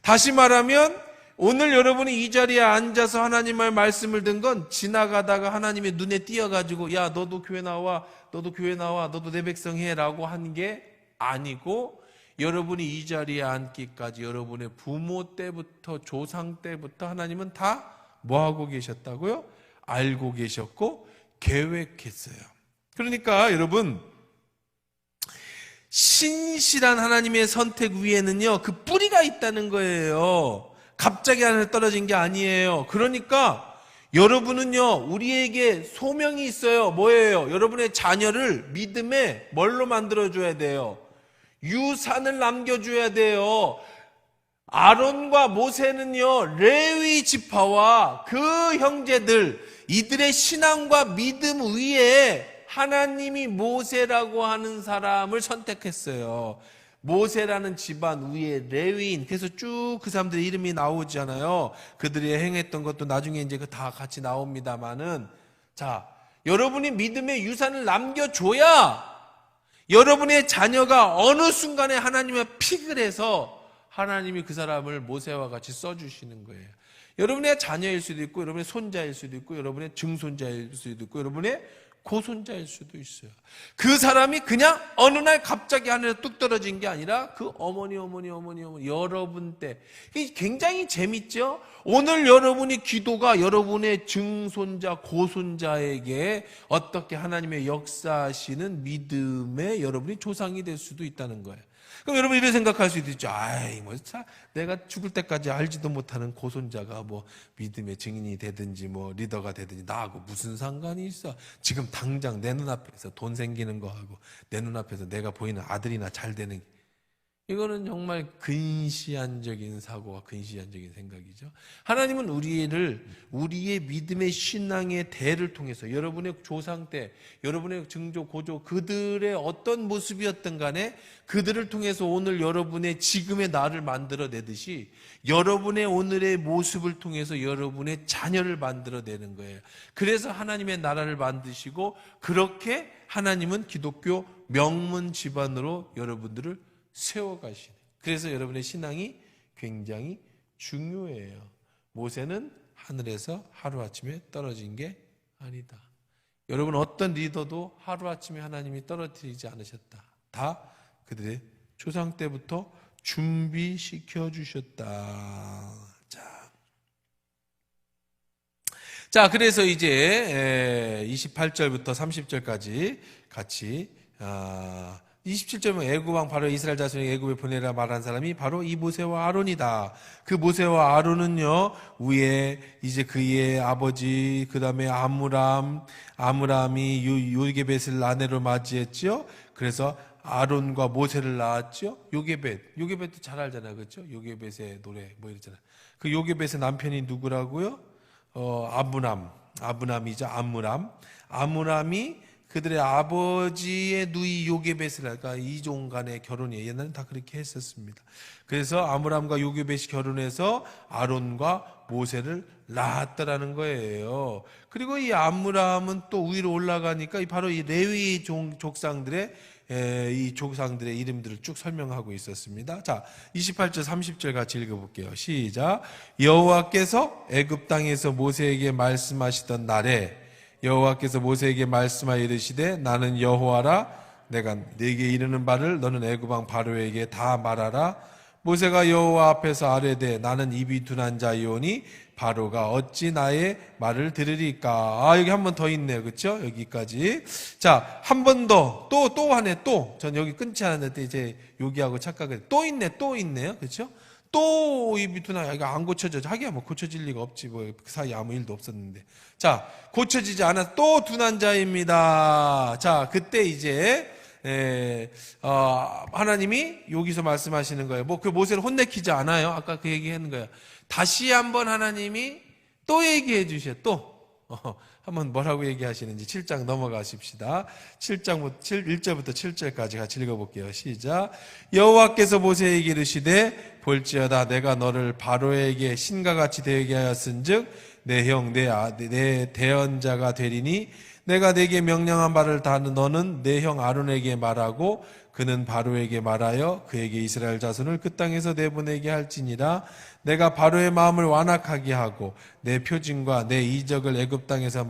다시 말하면 오늘 여러분이 이 자리에 앉아서 하나님의 말씀을 든 건 지나가다가 하나님의 눈에 띄어가지고 야 너도 교회 나와, 너도 교회 나와, 너도 내 백성 해라고 한 게 아니고 여러분이 이 자리에 앉기까지 여러분의 부모 때부터 조상 때부터 하나님은 다 뭐하고 계셨다고요? 알고 계셨고 계획했어요. 그러니까 여러분 신실한 하나님의 선택 위에는요 그 뿌리가 있다는 거예요. 갑자기 하늘에 떨어진 게 아니에요. 그러니까 여러분은요 우리에게 소명이 있어요. 뭐예요? 여러분의 자녀를 믿음에 뭘로 만들어줘야 돼요? 유산을 남겨줘야 돼요. 아론과 모세는요 레위 지파와 그 형제들 이들의 신앙과 믿음 위에 하나님이 모세라고 하는 사람을 선택했어요. 모세라는 집안 위에 레위인, 그래서 쭉 그 사람들의 이름이 나오잖아요. 그들이 행했던 것도 나중에 이제 다 같이 나옵니다만은, 자, 여러분이 믿음의 유산을 남겨줘야 여러분의 자녀가 어느 순간에 하나님의 픽을 해서 하나님이 그 사람을 모세와 같이 써주시는 거예요. 여러분의 자녀일 수도 있고, 여러분의 손자일 수도 있고, 여러분의 증손자일 수도 있고, 여러분의 고손자일 수도 있어요. 그 사람이 그냥 어느 날 갑자기 하늘에 뚝 떨어진 게 아니라 그 어머니 여러분 때. 이게 굉장히 재밌죠? 오늘 여러분의 기도가 여러분의 증손자, 고손자에게 어떻게 하나님의 역사하시는 믿음의 여러분이 조상이 될 수도 있다는 거예요. 그럼 여러분 이렇게 생각할 수도 있죠. 아이, 뭐, 내가 죽을 때까지 알지도 못하는 고손자가 뭐 믿음의 증인이 되든지 뭐 리더가 되든지 나하고 무슨 상관이 있어. 지금 당장 내 눈앞에서 돈 생기는 거하고 내 눈앞에서 내가 보이는 아들이나 잘 되는, 이거는 정말 근시안적인 사고와 근시안적인 생각이죠. 하나님은 우리의 믿음의 신앙의 대를 통해서 여러분의 조상 때, 여러분의 증조, 고조, 그들의 어떤 모습이었든 간에 그들을 통해서 오늘 여러분의 지금의 나를 만들어내듯이 여러분의 오늘의 모습을 통해서 여러분의 자녀를 만들어내는 거예요. 그래서 하나님의 나라를 만드시고 그렇게 하나님은 기독교 명문 집안으로 여러분들을 세워가시네. 그래서 여러분의 신앙이 굉장히 중요해요. 모세는 하늘에서 하루아침에 떨어진 게 아니다. 여러분 어떤 리더도 하루아침에 하나님이 떨어뜨리지 않으셨다. 다 그들의 조상 때부터 준비시켜 주셨다. 자, 그래서 이제 28절부터 30절까지 같이 27절은 애굽왕 바로 이스라엘 자손이 애굽에 보내라 말한 사람이 바로 이 모세와 아론이다. 그 모세와 아론은요, 위에 이제 그의 아버지, 그 다음에 아므람이 요게벳을 아내로 맞이했죠. 그래서 아론과 모세를 낳았죠. 요게벳도 잘 알잖아요, 그렇죠? 요게벳의 노래 뭐 이러잖아요. 그 요게벳의 남편이 누구라고요? 아므람이죠. 아므람이 그들의 아버지의 누이 요게벳을, 그러니까 이종 간의 결혼이에요. 옛날엔 다 그렇게 했었습니다. 그래서 아므람과 요게벳이 결혼해서 아론과 모세를 낳았다라는 거예요. 그리고 이 아므람은 또 위로 올라가니까 바로 이 레위 족상들의 이 조상들의 이름들을 쭉 설명하고 있었습니다. 자, 28절 30절 같이 읽어볼게요. 시작. 여호와께서 애굽 땅에서 모세에게 말씀하시던 날에 여호와께서 모세에게 말씀하여 이르시되 나는 여호와라. 내가 네게 이르는 바를 너는 애굽 왕 바로에게 다 말하라. 모세가 여호와 앞에서 아뢰되 나는 입이 둔한 자이오니 바로가 어찌 나의 말을 들으리까. 여기 한 번 더 있네요, 그렇죠? 여기까지. 자, 한 번 더, 또 하네. 전 여기 끊지 않았는데 이제 여기하고 착각을 또 있네요, 그렇죠? 또 입이 둔한, 이거 안 고쳐져. 하기야 뭐 고쳐질 리가 없지. 뭐 그 사이에 아무 일도 없었는데. 자, 고쳐지지 않아 또 둔한 자입니다. 자, 그때 이제 하나님이 여기서 말씀하시는 거예요. 뭐 그 모세를 혼내키지 않아요. 아까 그 얘기하는 거예요. 다시 한번 하나님이 또 얘기해 주셔. 한번 뭐라고 얘기하시는지 7장 넘어가십시다. 1절부터 7절까지 같이 읽어볼게요. 시작. 여호와께서 모세에게 이르시되 볼지어다 내가 너를 바로에게 신과 같이 되게 하였은즉 내 형 내 대언자가 되리니 내가 네게 명령한 바를 다 너는 내 형 아론에게 말하고 그는 바로에게 말하여 그에게 이스라엘 자손을 그 땅에서 내보내게 할지니라. 내가 바로의 마음을 완악하게 하고 내 표징과 내 이적을 애굽 땅에서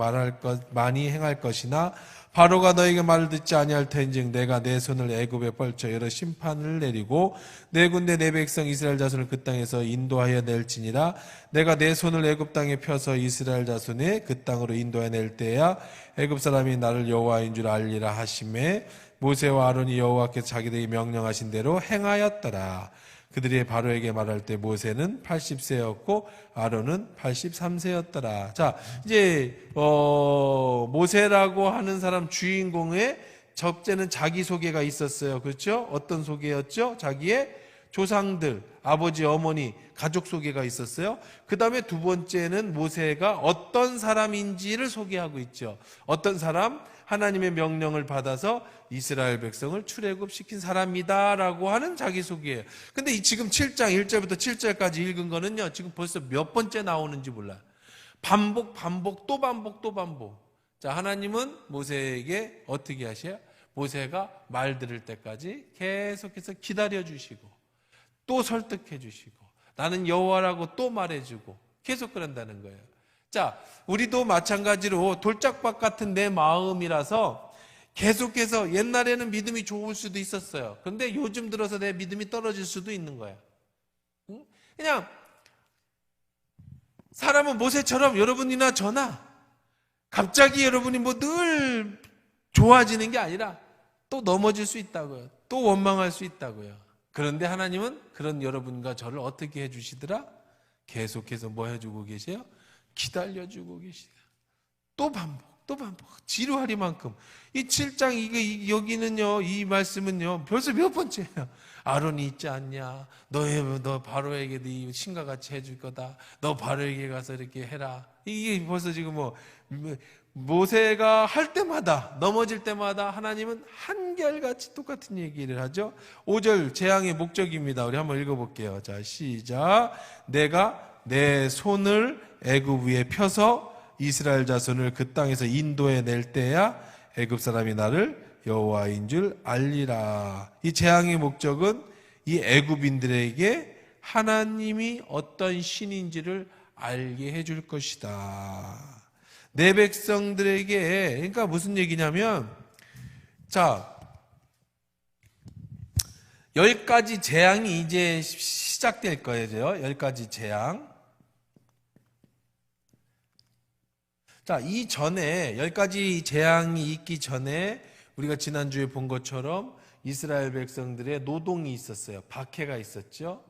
많이 행할 것이나 바로가 너에게 말을 듣지 아니할 터인즉 내가 내 손을 애굽에 펼쳐 여러 심판을 내리고 내 군대 내 백성 이스라엘 자손을 그 땅에서 인도하여 낼지니라. 내가 내 손을 애굽 땅에 펴서 이스라엘 자손의 그 땅으로 인도해 낼 때야 애굽 사람이 나를 여호와인 줄 알리라 하시매 모세와 아론이 여호와께서 자기들에게 명령하신 대로 행하였더라. 그들이 바로에게 말할 때 모세는 80세였고 아론은 83세였더라. 자, 이제 모세라고 하는 사람 주인공의 첫째는 자기소개가 있었어요. 그렇죠? 어떤 소개였죠? 자기의 조상들, 아버지, 어머니, 가족 소개가 있었어요. 그 다음에 두 번째는 모세가 어떤 사람인지를 소개하고 있죠. 어떤 사람? 하나님의 명령을 받아서 이스라엘 백성을 출애굽시킨 사람이다 라고 하는 자기소개예요. 근데 이 지금 7장 1절부터 7절까지 읽은 거는요, 지금 벌써 몇 번째 나오는지 몰라요. 반복 또 반복. 자, 하나님은 모세에게 어떻게 하셔요? 모세가 말 들을 때까지 계속해서 기다려주시고 또 설득해주시고 나는 여호와라고 또 말해주고 계속 그런다는 거예요. 자, 우리도 마찬가지로 돌짝밭 같은 내 마음이라서 계속해서 옛날에는 믿음이 좋을 수도 있었어요. 그런데 요즘 들어서 내 믿음이 떨어질 수도 있는 거예요. 그냥 사람은 모세처럼 여러분이나 저나 갑자기 여러분이 뭐 늘 좋아지는 게 아니라 또 넘어질 수 있다고요. 또 원망할 수 있다고요. 그런데 하나님은 그런 여러분과 저를 어떻게 해주시더라? 계속해서 뭐 해주고 계세요? 기다려주고 계시다. 또 반복. 지루하리만큼. 이 7장 여기는요, 이 말씀은요, 벌써 몇 번째예요. 아론이 있지 않냐? 너 바로에게 네 신과 같이 해줄 거다. 너 바로에게 가서 이렇게 해라. 이게 벌써 지금 모세가 할 때마다, 넘어질 때마다 하나님은 한결같이 똑같은 얘기를 하죠. 5절 재앙의 목적입니다. 우리 한번 읽어볼게요. 자, 시작. 내가 내 손을 애굽 위에 펴서 이스라엘 자손을 그 땅에서 인도해 낼 때야 애굽 사람이 나를 여호와인 줄 알리라. 이 재앙의 목적은 이 애굽인들에게 하나님이 어떤 신인지를 알게 해줄 것이다. 내 백성들에게, 그러니까 무슨 얘기냐면, 자, 10가지 재앙이 이제 시작될 거예요. 10가지 재앙. 자, 이 전에 10가지 재앙이 있기 전에 우리가 지난주에 본 것처럼 이스라엘 백성들의 노동이 있었어요. 박해가 있었죠.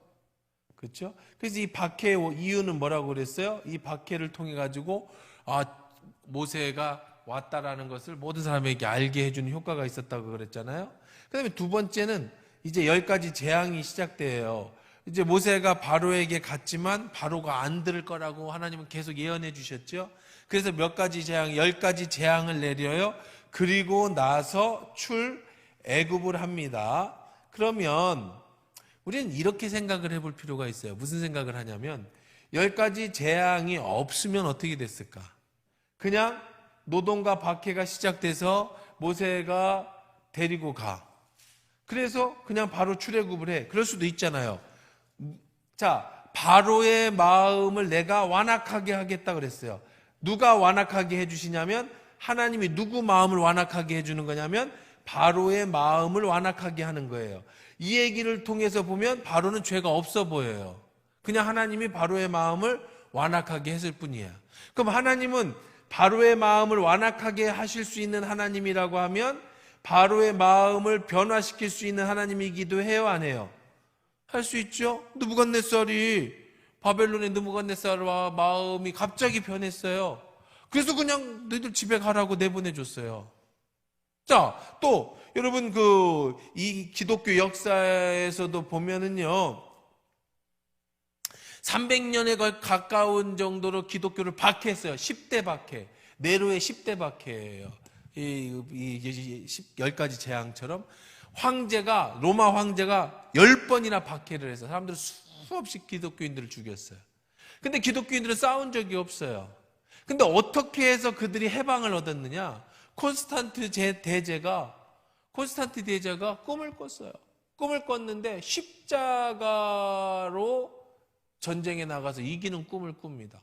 그렇죠? 그래서 이 박해 이유는 뭐라고 그랬어요? 이 박해를 통해 가지고 모세가 왔다라는 것을 모든 사람에게 알게 해주는 효과가 있었다고 그랬잖아요. 그다음에 두 번째는 이제 10가지 재앙이 시작돼요. 이제 모세가 바로에게 갔지만 바로가 안 들을 거라고 하나님은 계속 예언해 주셨죠. 그래서 몇 가지 재앙, 10가지 재앙을 내려요. 그리고 나서 출애굽을 합니다. 그러면 우리는 이렇게 생각을 해볼 필요가 있어요. 무슨 생각을 하냐면 10가지 재앙이 없으면 어떻게 됐을까? 그냥 노동과 박해가 시작돼서 모세가 데리고 가. 그래서 그냥 바로 출애굽을 해. 그럴 수도 있잖아요. 자, 바로의 마음을 내가 완악하게 하겠다 그랬어요. 누가 완악하게 해주시냐면 하나님이 누구 마음을 완악하게 해주는 거냐면 바로의 마음을 완악하게 하는 거예요. 이 얘기를 통해서 보면 바로는 죄가 없어 보여요. 그냥 하나님이 바로의 마음을 완악하게 했을 뿐이에요. 그럼 하나님은 바로의 마음을 완악하게 하실 수 있는 하나님이라고 하면 바로의 마음을 변화시킬 수 있는 하나님이기도 해요, 안 해요? 할 수 있죠. 바벨론의 느부갓네살과 마음이 갑자기 변했어요. 그래서 그냥 너희들 집에 가라고 내보내줬어요. 자, 또 여러분 이 기독교 역사에서도 보면은요, 300년에 가까운 정도로 기독교를 박해했어요. 10대 박해. 네로의 10대 박해예요. 이 10가지 재앙처럼 로마 황제가 10번이나 박해를 해서 사람들 수없이 기독교인들을 죽였어요. 근데 기독교인들은 싸운 적이 없어요. 근데 어떻게 해서 그들이 해방을 얻었느냐? 콘스탄트 대제가 꿈을 꿨어요. 꿈을 꿨는데 십자가로 전쟁에 나가서 이기는 꿈을 꿉니다.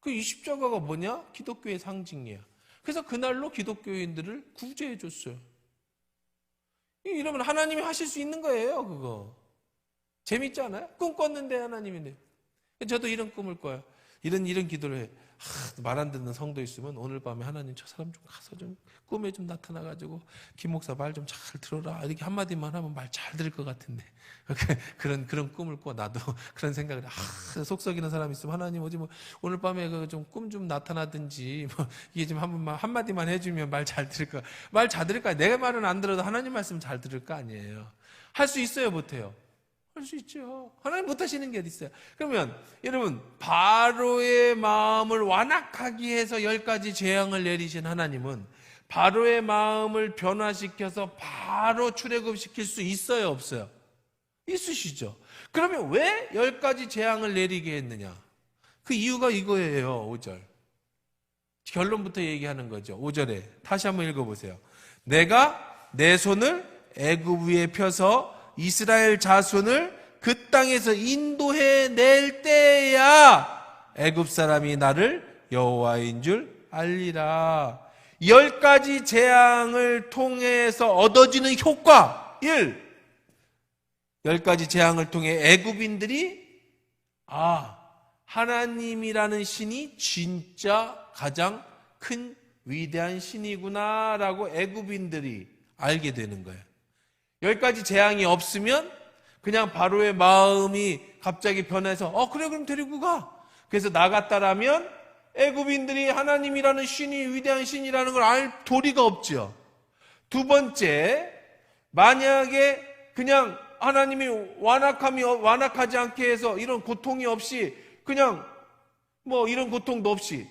이 십자가가 뭐냐? 기독교의 상징이에요. 그래서 그날로 기독교인들을 구제해 줬어요. 이러면 하나님이 하실 수 있는 거예요, 그거. 재밌지 않아요? 꿈 꿨는데 하나님인데. 저도 이런 꿈을 꿔요. 이런 기도를 해. 말 안 듣는 성도 있으면 오늘 밤에 하나님 저 사람 좀 가서 좀 꿈에 좀 나타나가지고 김 목사 말 좀 잘 들어라. 이렇게 한마디만 하면 말 잘 들을 것 같은데. 그런 꿈을 꿔. 나도 그런 생각을 해. 속썩이는 사람 있으면 하나님 오늘 밤에 좀 꿈 좀 나타나든지 이게 좀 한마디만 해주면 말 잘 들을 거야. 말 잘 들을 거야. 내 말은 안 들어도 하나님 말씀 잘 들을 거 아니에요. 할 수 있어요, 못해요? 할 수 있죠. 하나님 못하시는 게 어디 있어요? 그러면 여러분, 바로의 마음을 완악하게 해서 10가지 재앙을 내리신 하나님은 바로의 마음을 변화시켜서 바로 출애굽시킬 수 있어요, 없어요? 있으시죠. 그러면 왜 10가지 재앙을 내리게 했느냐? 그 이유가 이거예요. 5절 결론부터 얘기하는 거죠. 5절에 다시 한번 읽어보세요. 내가 내 손을 애굽 위에 펴서 이스라엘 자손을 그 땅에서 인도해 낼 때야 애굽 사람이 나를 여호와인 줄 알리라. 10가지 재앙을 통해서 얻어지는 효과 1. 10가지 재앙을 통해 애굽인들이 하나님이라는 신이 진짜 가장 큰 위대한 신이구나 라고 애굽인들이 알게 되는 거예요. 10가지 재앙이 없으면 그냥 바로의 마음이 갑자기 변해서 그래 그럼 데리고 가. 그래서 나갔다라면 애굽인들이 하나님이라는 신이 위대한 신이라는 걸 알 도리가 없죠. 두 번째, 만약에 그냥 하나님이 완악하지 않게 해서 이런 고통이 없이 그냥 이런 고통도 없이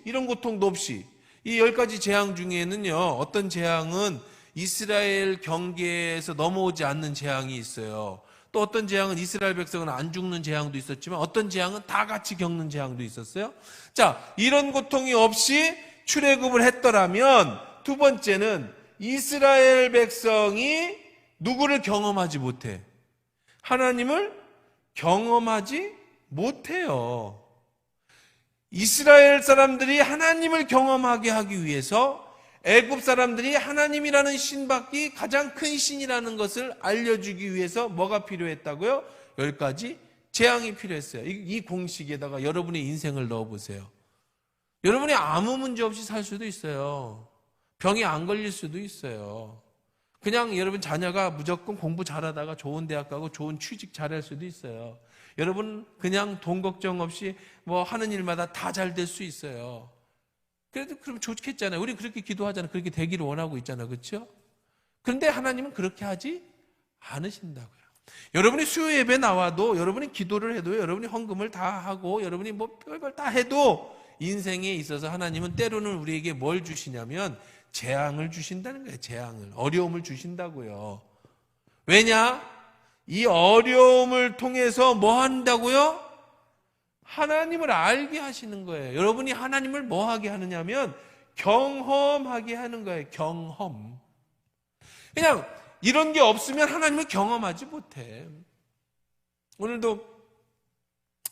이 10가지 재앙 중에는요, 어떤 재앙은 이스라엘 경계에서 넘어오지 않는 재앙이 있어요. 또 어떤 재앙은 이스라엘 백성은 안 죽는 재앙도 있었지만 어떤 재앙은 다 같이 겪는 재앙도 있었어요. 자, 이런 고통이 없이 출애굽을 했더라면 두 번째는 이스라엘 백성이 누구를 경험하지 못해? 하나님을 경험하지 못해요. 이스라엘 사람들이 하나님을 경험하게 하기 위해서 애굽 사람들이 하나님이라는 신밖에 가장 큰 신이라는 것을 알려주기 위해서 뭐가 필요했다고요? 10가지 재앙이 필요했어요. 이 공식에다가 여러분의 인생을 넣어보세요. 여러분이 아무 문제 없이 살 수도 있어요. 병이 안 걸릴 수도 있어요. 그냥 여러분 자녀가 무조건 공부 잘하다가 좋은 대학 가고 좋은 취직 잘할 수도 있어요. 여러분 그냥 돈 걱정 없이 하는 일마다 다 잘 될 수 있어요. 그래도 그럼 좋겠잖아요. 우리 그렇게 기도하잖아요. 그렇게 되기를 원하고 있잖아요. 그렇죠? 그런데 하나님은 그렇게 하지 않으신다고요. 여러분이 수요 예배 나와도, 여러분이 기도를 해도, 여러분이 헌금을 다 하고, 여러분이 별걸 다 해도 인생에 있어서 하나님은 때로는 우리에게 뭘 주시냐면 재앙을 주신다는 거예요. 재앙을. 어려움을 주신다고요. 왜냐? 이 어려움을 통해서 뭐 한다고요? 하나님을 알게 하시는 거예요. 여러분이 하나님을 뭐 하게 하느냐면 경험하게 하는 거예요. 경험. 그냥 이런 게 없으면 하나님을 경험하지 못해. 오늘도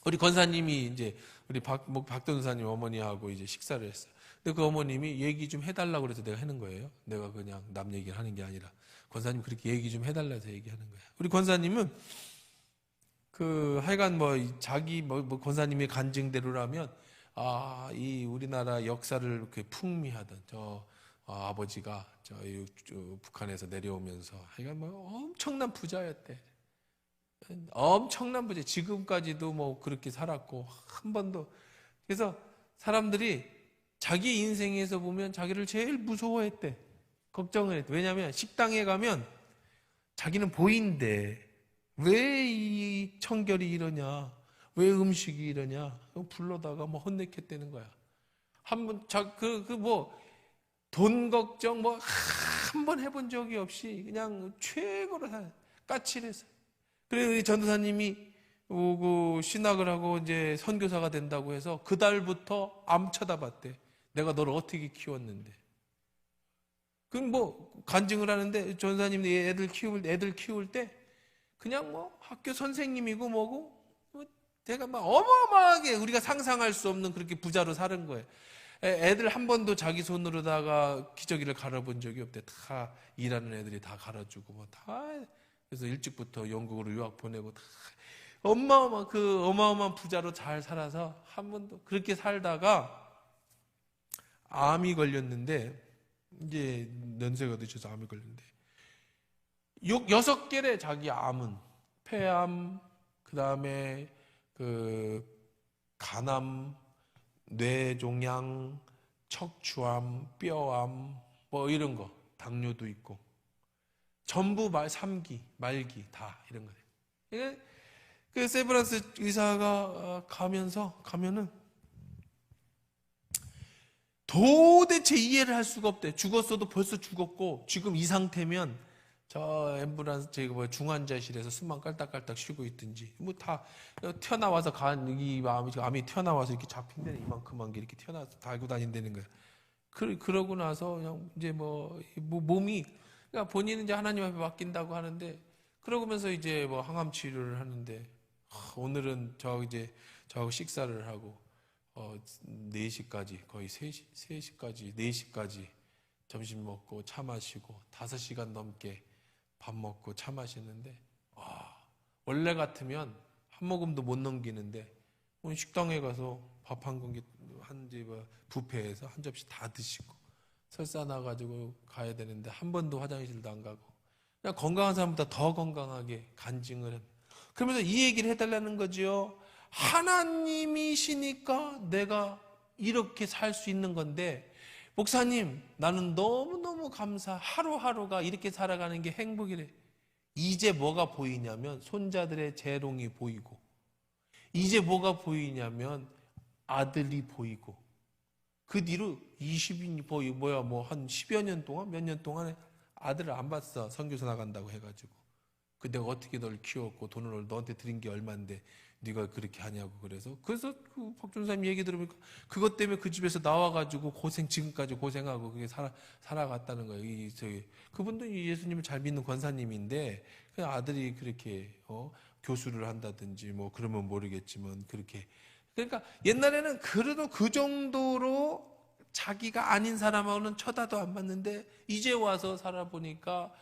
우리 권사님이 이제 우리 박동사님 어머니하고 이제 식사를 했어요. 근데 그 어머님이 얘기 좀 해달라고 그래서 내가 하는 거예요. 내가 그냥 남 얘기를 하는 게 아니라 권사님 그렇게 얘기 좀 해달라 해서 얘기하는 거예요. 우리 권사님은 하여간 자기 권사님의 간증대로라면 이 우리나라 역사를 이렇게 풍미하던 아버지가 북한에서 내려오면서 하여간 엄청난 부자였대. 엄청난 부자. 지금까지도 그렇게 살았고 한 번도. 그래서 사람들이 자기 인생에서 보면 자기를 제일 무서워했대. 걱정을 했대. 왜냐하면 식당에 가면 자기는 보인대. 왜 이 청결이 이러냐? 왜 음식이 이러냐? 불러다가 혼내켰다는 거야. 한번 돈 걱정 한 번 해본 적이 없이 그냥 최고로 까칠해서. 그래서 우리 전도사님이 신학을 하고 이제 선교사가 된다고 해서 그 달부터 암 쳐다봤대. 내가 너를 어떻게 키웠는데. 그럼 간증을 하는데 전도사님이 애들 키울 때 그냥 학교 선생님이고 내가 어마어마하게 우리가 상상할 수 없는 그렇게 부자로 사는 거예요. 애들 한 번도 자기 손으로다가 기저귀를 갈아본 적이 없대. 다 일하는 애들이 다 갈아주고 다. 그래서 일찍부터 영국으로 유학 보내고 다 어마어마한 부자로 잘 살아서 한 번도 그렇게 살다가 암이 걸렸는데 이제 연세가 드셔서 암이 걸렸는데 6개래 자기 암은. 폐암, 그 다음에 간암, 뇌종양, 척추암, 뼈암, 이런 거. 당뇨도 있고. 전부 3기, 말기 다 이런 거예요. 그 세브란스 의사가 가면은 도대체 이해를 할 수가 없대. 죽었어도 벌써 죽었고 지금 이 상태면 저 앰뷸런스 중환자실에서 숨만 깔딱깔딱 쉬고 있든지 뭐 다 튀어나와서 이 암이 튀어나와서 이렇게 잡힌 데는 이만큼한 게 이렇게 튀어나와서 달고 다닌다는 거야. 그러고 나서 그냥 이제 몸이 그러니까 본인은 이제 하나님 앞에 맡긴다고 하는데 그러면서 이제 항암 치료를 하는데 오늘은 저하고 식사를 하고 4시까지 거의 3시까지 4시까지 점심 먹고 차 마시고 5시간 넘게 밥 먹고 차 마시는데 원래 같으면 한 모금도 못 넘기는데 오늘 식당에 가서 밥 한 공기 뷔페에서 한 접시 다 드시고 설사 나가지고 가야 되는데 한 번도 화장실도 안 가고 그냥 건강한 사람보다 더 건강하게 간증을 해. 그러면서 이 얘기를 해달라는 거죠. 하나님이시니까 내가 이렇게 살 수 있는 건데 목사님 나는 너무너무 하루하루가 이렇게 살아가는 게 행복이래. 이제 뭐가 보이냐면 손자들의 재롱이 보이고 이제 뭐가 보이냐면 아들이 보이고 그 뒤로 한 10여 년 동안 몇 년 동안에 아들을 안 봤어. 선교사 나간다고 해가지고 내가 어떻게 널 키웠고 돈을 너한테 드린 게 얼만데 네가 그렇게 하냐고. 그래서 그 박준사님 얘기 들으니까 그것 때문에 그 집에서 나와가지고 지금까지 고생하고 그게 살아갔다는 거예요. 그분도 예수님을 잘 믿는 권사님인데 그 아들이 그렇게 교수를 한다든지 그러면 모르겠지만 그렇게 그러니까 옛날에는 그래도 그 정도로 자기가 아닌 사람하고는 쳐다도 안 봤는데 이제 와서 살아보니까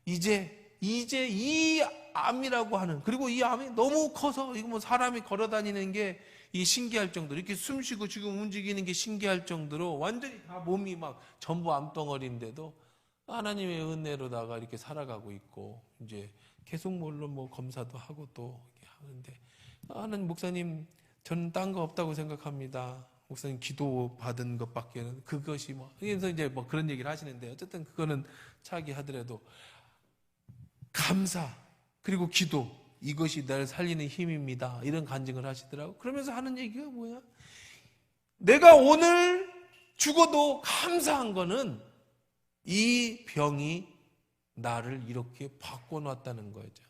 이제 이 암이라고 하는 그리고 이 암이 너무 커서 이거 사람이 걸어다니는 게 신기할 정도로 이렇게 숨쉬고 지금 움직이는 게 신기할 정도로 완전히 다 몸이 전부 암덩어리인데도 하나님의 은혜로다가 이렇게 살아가고 있고 이제 계속 물론 검사도 하고 또 하는데 하나님 목사님 저는 딴 거 없다고 생각합니다. 목사님 기도 받은 것밖에는 그것이 그래서 이제 그런 얘기를 하시는데 어쨌든 그거는 차기 하더라도 감사 그리고 기도 이것이 나를 살리는 힘입니다. 이런 간증을 하시더라고. 그러면서 하는 얘기가 뭐야? 내가 오늘 죽어도 감사한 거는 이 병이 나를 이렇게 바꿔놨다는 거죠.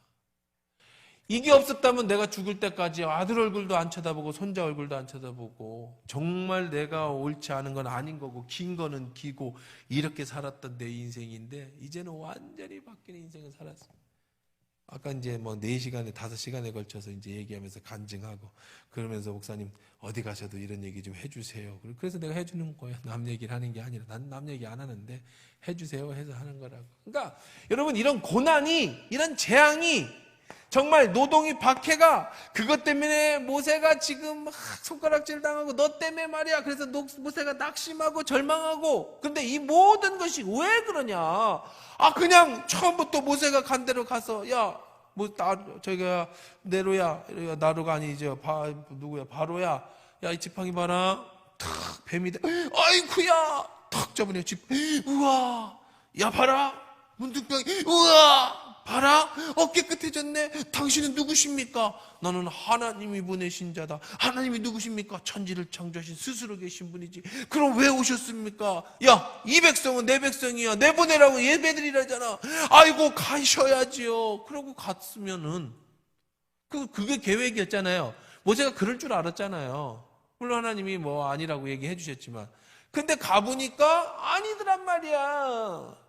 이게 없었다면 내가 죽을 때까지 아들 얼굴도 안 쳐다보고 손자 얼굴도 안 쳐다보고 정말 내가 옳지 않은 건 아닌 거고 긴 거는 기고 이렇게 살았던 내 인생인데 이제는 완전히 바뀐 인생을 살았어. 아까 이제 4시간에 5시간에 걸쳐서 이제 얘기하면서 간증하고 그러면서 목사님 어디 가셔도 이런 얘기 좀 해주세요. 그래서 내가 해주는 거예요. 남 얘기를 하는 게 아니라 난 남 얘기 안 하는데 해주세요 해서 하는 거라고. 그러니까 여러분 이런 고난이 이런 재앙이 정말 노동이 박해가 그것 때문에 모세가 지금 손가락질 당하고 너 때문에 말이야. 그래서 모세가 낙심하고 절망하고 근데 이 모든 것이 왜 그러냐? 그냥 처음부터 모세가 간 대로 가서 저기가 네로야 나로가 아니죠. 누구야? 바로야. 야 이 지팡이 봐라. 탁 뱀이 아이쿠야. 탁 잡으네 집. 우와. 야 봐라. 문득병이 우와. 봐라 어깨 끝해졌네. 당신은 누구십니까? 나는 하나님이 보내신 자다. 하나님이 누구십니까? 천지를 창조하신 스스로 계신 분이지. 그럼 왜 오셨습니까? 야 이 백성은 내 백성이야. 내보내라고 예배드리라잖아. 아이고 가셔야지요. 그러고 갔으면은 그게 계획이었잖아요. 모세가 그럴 줄 알았잖아요. 물론 하나님이 아니라고 얘기해 주셨지만 근데 가보니까 아니더란 말이야.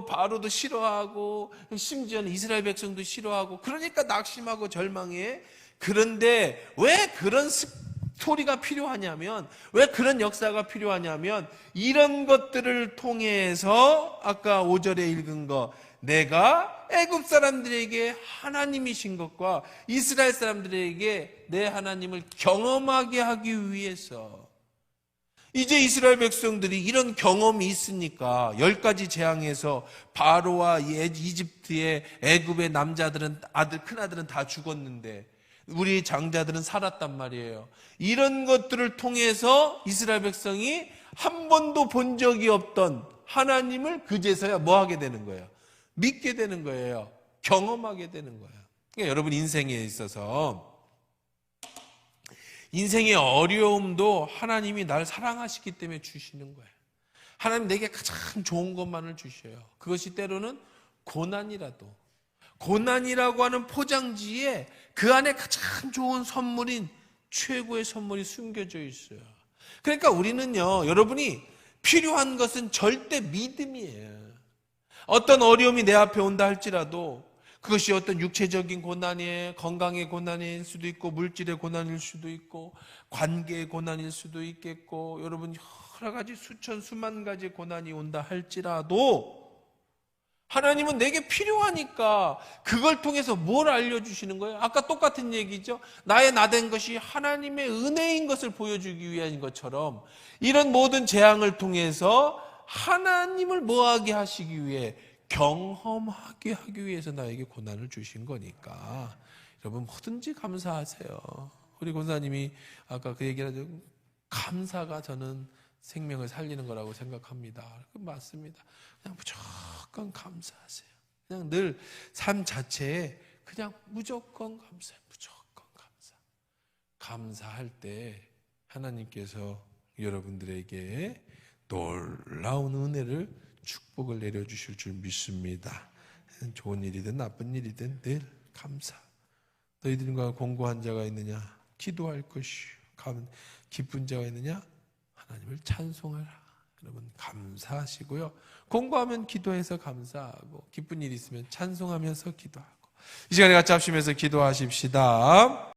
바로도 싫어하고 심지어는 이스라엘 백성도 싫어하고 그러니까 낙심하고 절망해. 그런데 왜 그런 스토리가 필요하냐면 왜 그런 역사가 필요하냐면 이런 것들을 통해서 아까 5절에 읽은 거 내가 애굽 사람들에게 하나님이신 것과 이스라엘 사람들에게 내 하나님을 경험하게 하기 위해서 이제 이스라엘 백성들이 이런 경험이 있으니까 10가지 재앙에서 바로와 이집트의 애굽의 남자들은 큰아들은 다 죽었는데 우리 장자들은 살았단 말이에요. 이런 것들을 통해서 이스라엘 백성이 한 번도 본 적이 없던 하나님을 그제서야 하게 되는 거예요? 믿게 되는 거예요. 경험하게 되는 거예요. 그러니까 여러분 인생에 있어서 인생의 어려움도 하나님이 날 사랑하시기 때문에 주시는 거예요. 하나님 내게 가장 좋은 것만을 주셔요. 그것이 때로는 고난이라도, 고난이라고 하는 포장지에 그 안에 가장 좋은 선물인 최고의 선물이 숨겨져 있어요. 그러니까 우리는요, 여러분이 필요한 것은 절대 믿음이에요. 어떤 어려움이 내 앞에 온다 할지라도 그것이 어떤 육체적인 고난이에요. 건강의 고난일 수도 있고 물질의 고난일 수도 있고 관계의 고난일 수도 있겠고 여러분 여러 가지 수천 수만 가지 고난이 온다 할지라도 하나님은 내게 필요하니까 그걸 통해서 뭘 알려주시는 거예요? 아까 똑같은 얘기죠. 나의 나된 것이 하나님의 은혜인 것을 보여주기 위한 것처럼 이런 모든 재앙을 통해서 하나님을 뭐하게 하시기 위해, 경험하게 하기 위해서 나에게 고난을 주신 거니까 여러분 뭐든지 감사하세요. 우리 권사님이 아까 그 얘기를 하죠. 감사가 저는 생명을 살리는 거라고 생각합니다. 맞습니다. 그냥 무조건 감사하세요. 그냥 늘 삶 자체에 그냥 무조건 감사해요. 무조건 감사. 감사할 때 하나님께서 여러분들에게 놀라운 은혜를, 축복을 내려주실 줄 믿습니다. 좋은 일이든 나쁜 일이든 늘 감사. 너희들과 공고한 자가 있느냐? 기도할 것이요. 기쁜 자가 있느냐? 하나님을 찬송하라. 여러분 감사하시고요. 공부하면 기도해서 감사하고 기쁜 일이 있으면 찬송하면서 기도하고 이 시간에 같이 합심해서 기도하십시다.